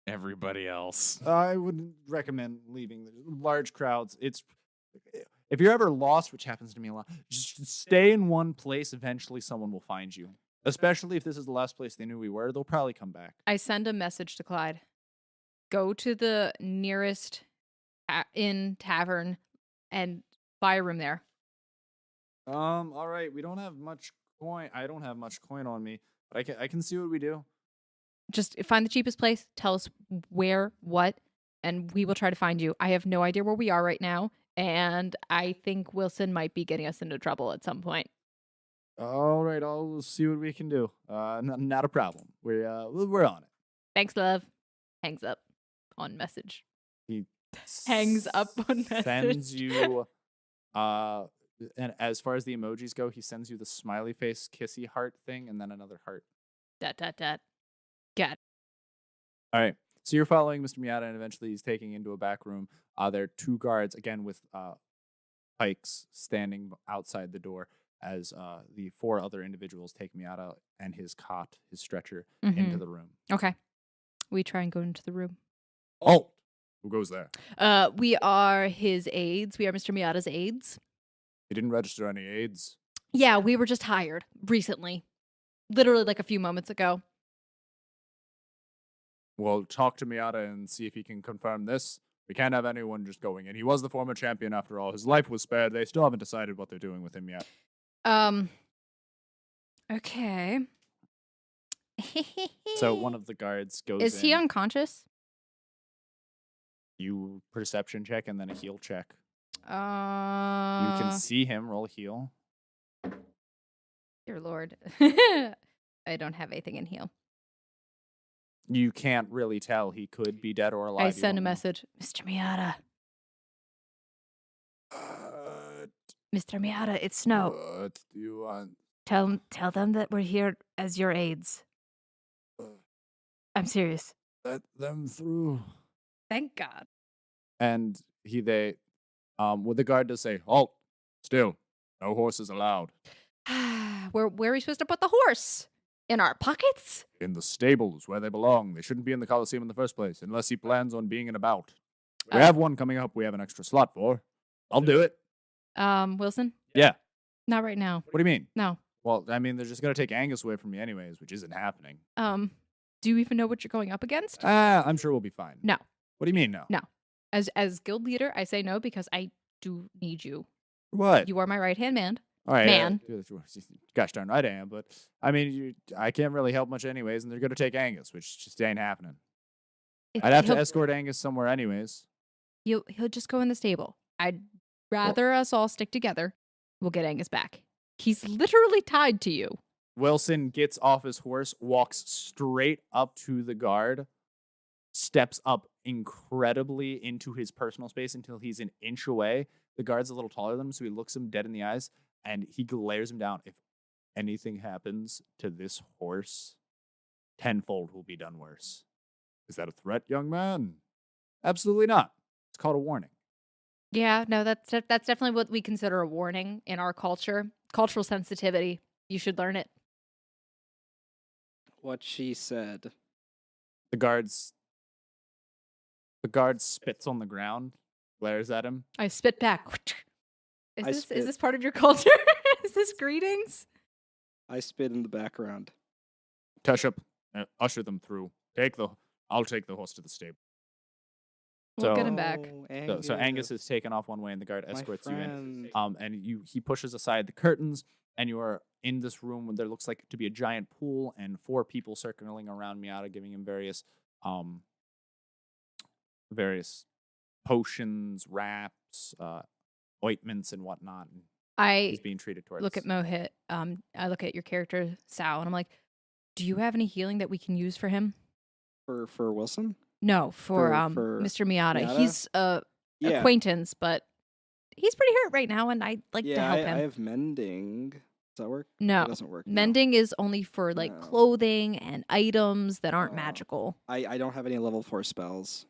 everybody else. I would recommend leaving the large crowds. If you're ever lost, which happens to me a lot, just stay in one place. Eventually, someone will find you. Especially if this is the last place they knew we were, they'll probably come back. I send a message to Clyde. Go to the nearest inn tavern and buy a room there. All right. We don't have much coin. I don't have much coin on me, but I can see what we do. Just find the cheapest place. Tell us where, what, and we will try to find you. I have no idea where we are right now, and I think Wilson might be getting us into trouble at some point. All right. I'll see what we can do. Not a problem. We're on it. Thanks, love. Hangs up on message. He Hangs up on message. sends you and as far as the emojis go, he sends you the smiley face kissy heart thing and then another heart. Dot, dot, dot. Got it. All right. So you're following Mr. Miata, and eventually he's taking into a back room. There are 2 guards, again, with pikes standing outside the door as the 4 other individuals take Miata and his cot, his stretcher, into the room. Okay. We try and go into the room. Oh! Who goes there? We are his aides. We are Mr. Miata's aides. He didn't register any aids. Yeah, we were just hired recently. Literally like a few moments ago. Well, talk to Miata and see if he can confirm this. We can't have anyone just going in. He was the former champion after all. His life was spared. They still haven't decided what they're doing with him yet. Okay. So one of the guards goes Is he in. unconscious? You perception check and then a heal check. You You can see him. Roll a heal. Dear Lord. I don't have anything in heal. You can't really tell. He could be dead or alive. I You send a don't know. message. Mr. Miata. Mr. Miata, it's Snow. What do you want? Tell them that we're here as your aides. I'm serious. Let them through. Thank God. And well, the guard does say, "Halt! Still, no horses allowed." Where are we supposed to put the horse? In our pockets? In the stables where they belong. They shouldn't be in the Coliseum in the first place, unless he plans on being in a bout. We have one coming up. We have an extra slot for. I'll do it. Wilson? Yeah. Not right now. What do you mean? No. Well, I mean, they're just gonna take Angus away from me anyways, which isn't happening. Do you even know what you're going up against? I'm sure we'll be fine. No. What do you mean no? No. As guild leader, I say no because I do need you. What? You are my right-hand man. All right, man. Gosh darn right I am, but I mean, I can't really help much anyways, and they're gonna take Angus, which just ain't happening. I'd have to escort Angus somewhere anyways. He'll just go in the stable. I'd rather us all stick together. We'll get Angus back. He's literally tied to you. Wilson gets off his horse, walks straight up to the guard, steps up incredibly into his personal space until he's an inch away. The guard's a little taller than him, so he looks him dead in the eyes, and he glares him down. If anything happens to this horse, tenfold will be done worse. Is that a threat, young man? Absolutely not. It's called a warning. Yeah, no, that's definitely what we consider a warning in our culture. Cultural sensitivity. You should learn it. What she said. The guard spits on the ground, glares at him. I spit back. Is spit. this part of your culture? Is this greetings? I spit in the background. Tush-up, usher them through. I'll take the horse to the stable. We'll get him back. So Angus is taken off one way, and the guard escorts you in. friend. And he pushes aside the curtains, and you are in this room where there looks like to be a giant pool and 4 people circling around Miata, giving him various potions, wraps, ointments, and whatnot. And he's being treated towards. Look at Mohit. I look at your character Sal, and I'm like, "Do you have any healing that we can use for him?" For Wilson? No, for Mr. Miata. He's acquaintance, but he's pretty hurt right now, and I'd like to help him. I have mending. Does that work? No, It doesn't work. no. mending is only for like No. clothing and items that aren't Oh. magical. I don't have any level 4 spells.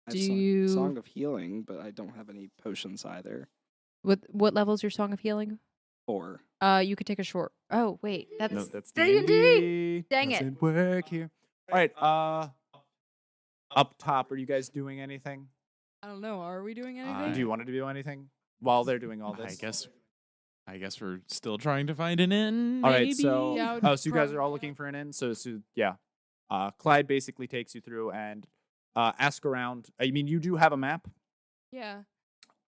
I have Do you- Song of Healing, but I don't have any potions either. What level is your Song of Healing? 4. You could take a short. Oh wait, that's No, that's D&D. D&D. Dang it. Doesn't work here. All right. Up top, are you guys doing anything? I don't know. Are we doing anything? Do you want to do anything while they're doing all this? I guess we're still trying to find an inn. All right, maybe? so Yeah, so you guys are all looking for an inn. So yeah, Clyde basically takes you through and ask around. I mean, you do have a map. Yeah.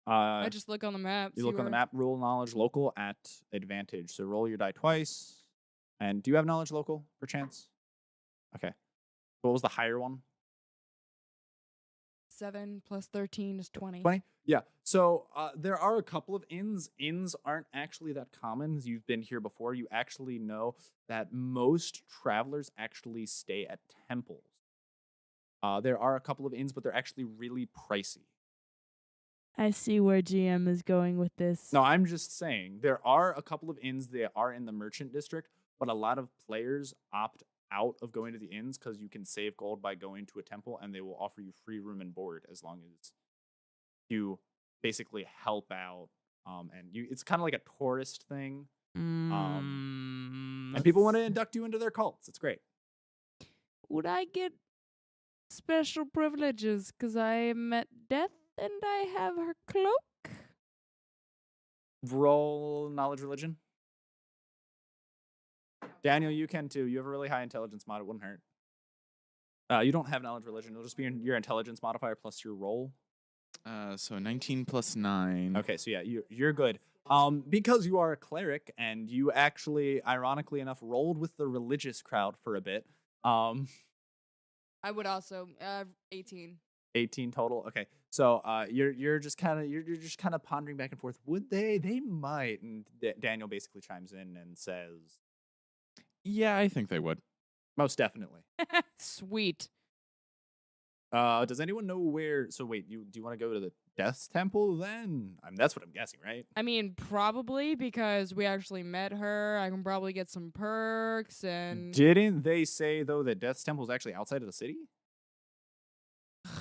I just look on the map. You look on the map. Roll knowledge local at advantage. So roll your die twice. And do you have knowledge local per chance? Okay. What was the higher one? 7 plus 13 is 20. 20? Yeah. So there are a couple of inns. Inns aren't actually that common. You've been here before. You actually know that most travelers actually stay at temples. There are a couple of inns, but they're actually really pricey. I see where GM is going with this. No, I'm just saying there are a couple of inns that are in the merchant district, but a lot of players opt out of going to the inns because you can save gold by going to a temple, and they will offer you free room and board as long as you basically help out. And it's kind of like a tourist thing. And people want to induct you into their cults. It's great. Would I get special privileges because I met Death and I have her cloak? Roll knowledge religion. Daniel, you can too. You have a really high intelligence mod. It wouldn't hurt. You don't have knowledge religion. It'll just be your intelligence modifier plus your roll. So 19 plus 9. Okay, so yeah, you're good. Because you are a cleric and you actually, ironically enough, rolled with the religious crowd for a bit. I would also 18. 18 total. Okay, so you're just kind of pondering back and forth. Would they? They might. And Daniel basically chimes in and says, "Yeah, I think they would. Most definitely." Sweet. Does anyone know where? So wait, do you want to go to the Death's Temple then? I mean, that's what I'm guessing, right? I mean, probably because we actually met her. I can probably get some perks and. Didn't they say though that Death's Temple is actually outside of the city?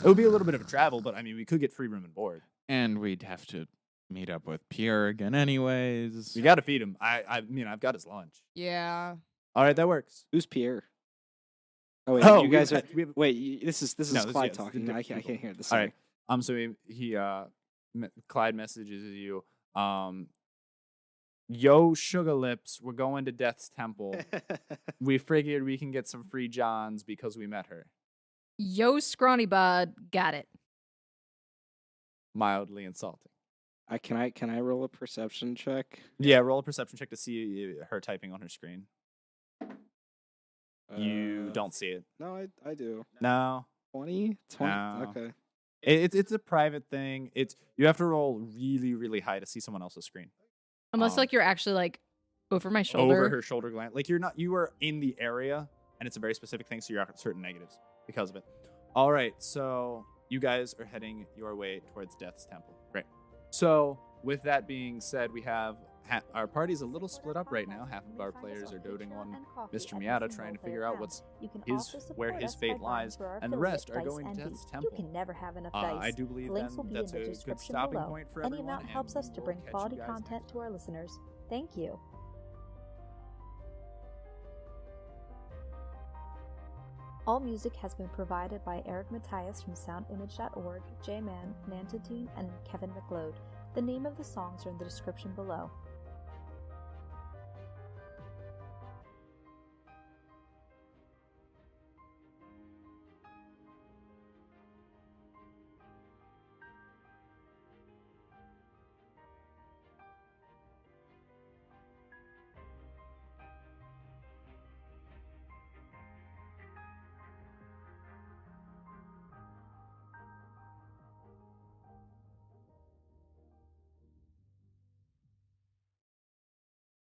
It would be a little bit of a travel, but I mean, we could get free room and board. And we'd have to meet up with Pierre again, anyways. We got to feed him. I mean, I've got his lunch. Yeah. All right, that works. Who's Pierre? Oh wait, you guys are. Wait, this is Clyde talking. I can't hear this. All right. So he Clyde messages you. Yo, Sugar Lips, we're going to Death's Temple. We figured we can get some free Johns because we met her. Yo, Scrawny Bud, got it. Mildly insulting. Can I roll a perception check? Yeah, roll a perception check to see her typing on her screen. You don't see it. No, I do. No. 20? No. Okay. It's a private thing. You have to roll really, really high to see someone else's screen. Unless like you're actually like over my shoulder. Over her shoulder glance. Like you are in the area and it's a very specific thing, so you're at certain negatives because of it. All right, so you guys are heading your way towards Death's Temple. Great. So with that being said, we have our party's a little split up right now. Half of our players are doting on Mr. Miata, trying to figure out where his fate lies, and the rest are going to Death's Temple. You can never have enough dice. I do believe Links will be that's in the a good description stopping below. point for Any everyone. amount helps us to bring catch quality you guys content to our listeners. Thank you. All music has been provided by Eric Matthias from soundimage.org, J-Man, Nantantine, and Kevin McLeod. The name of the songs are in the description below.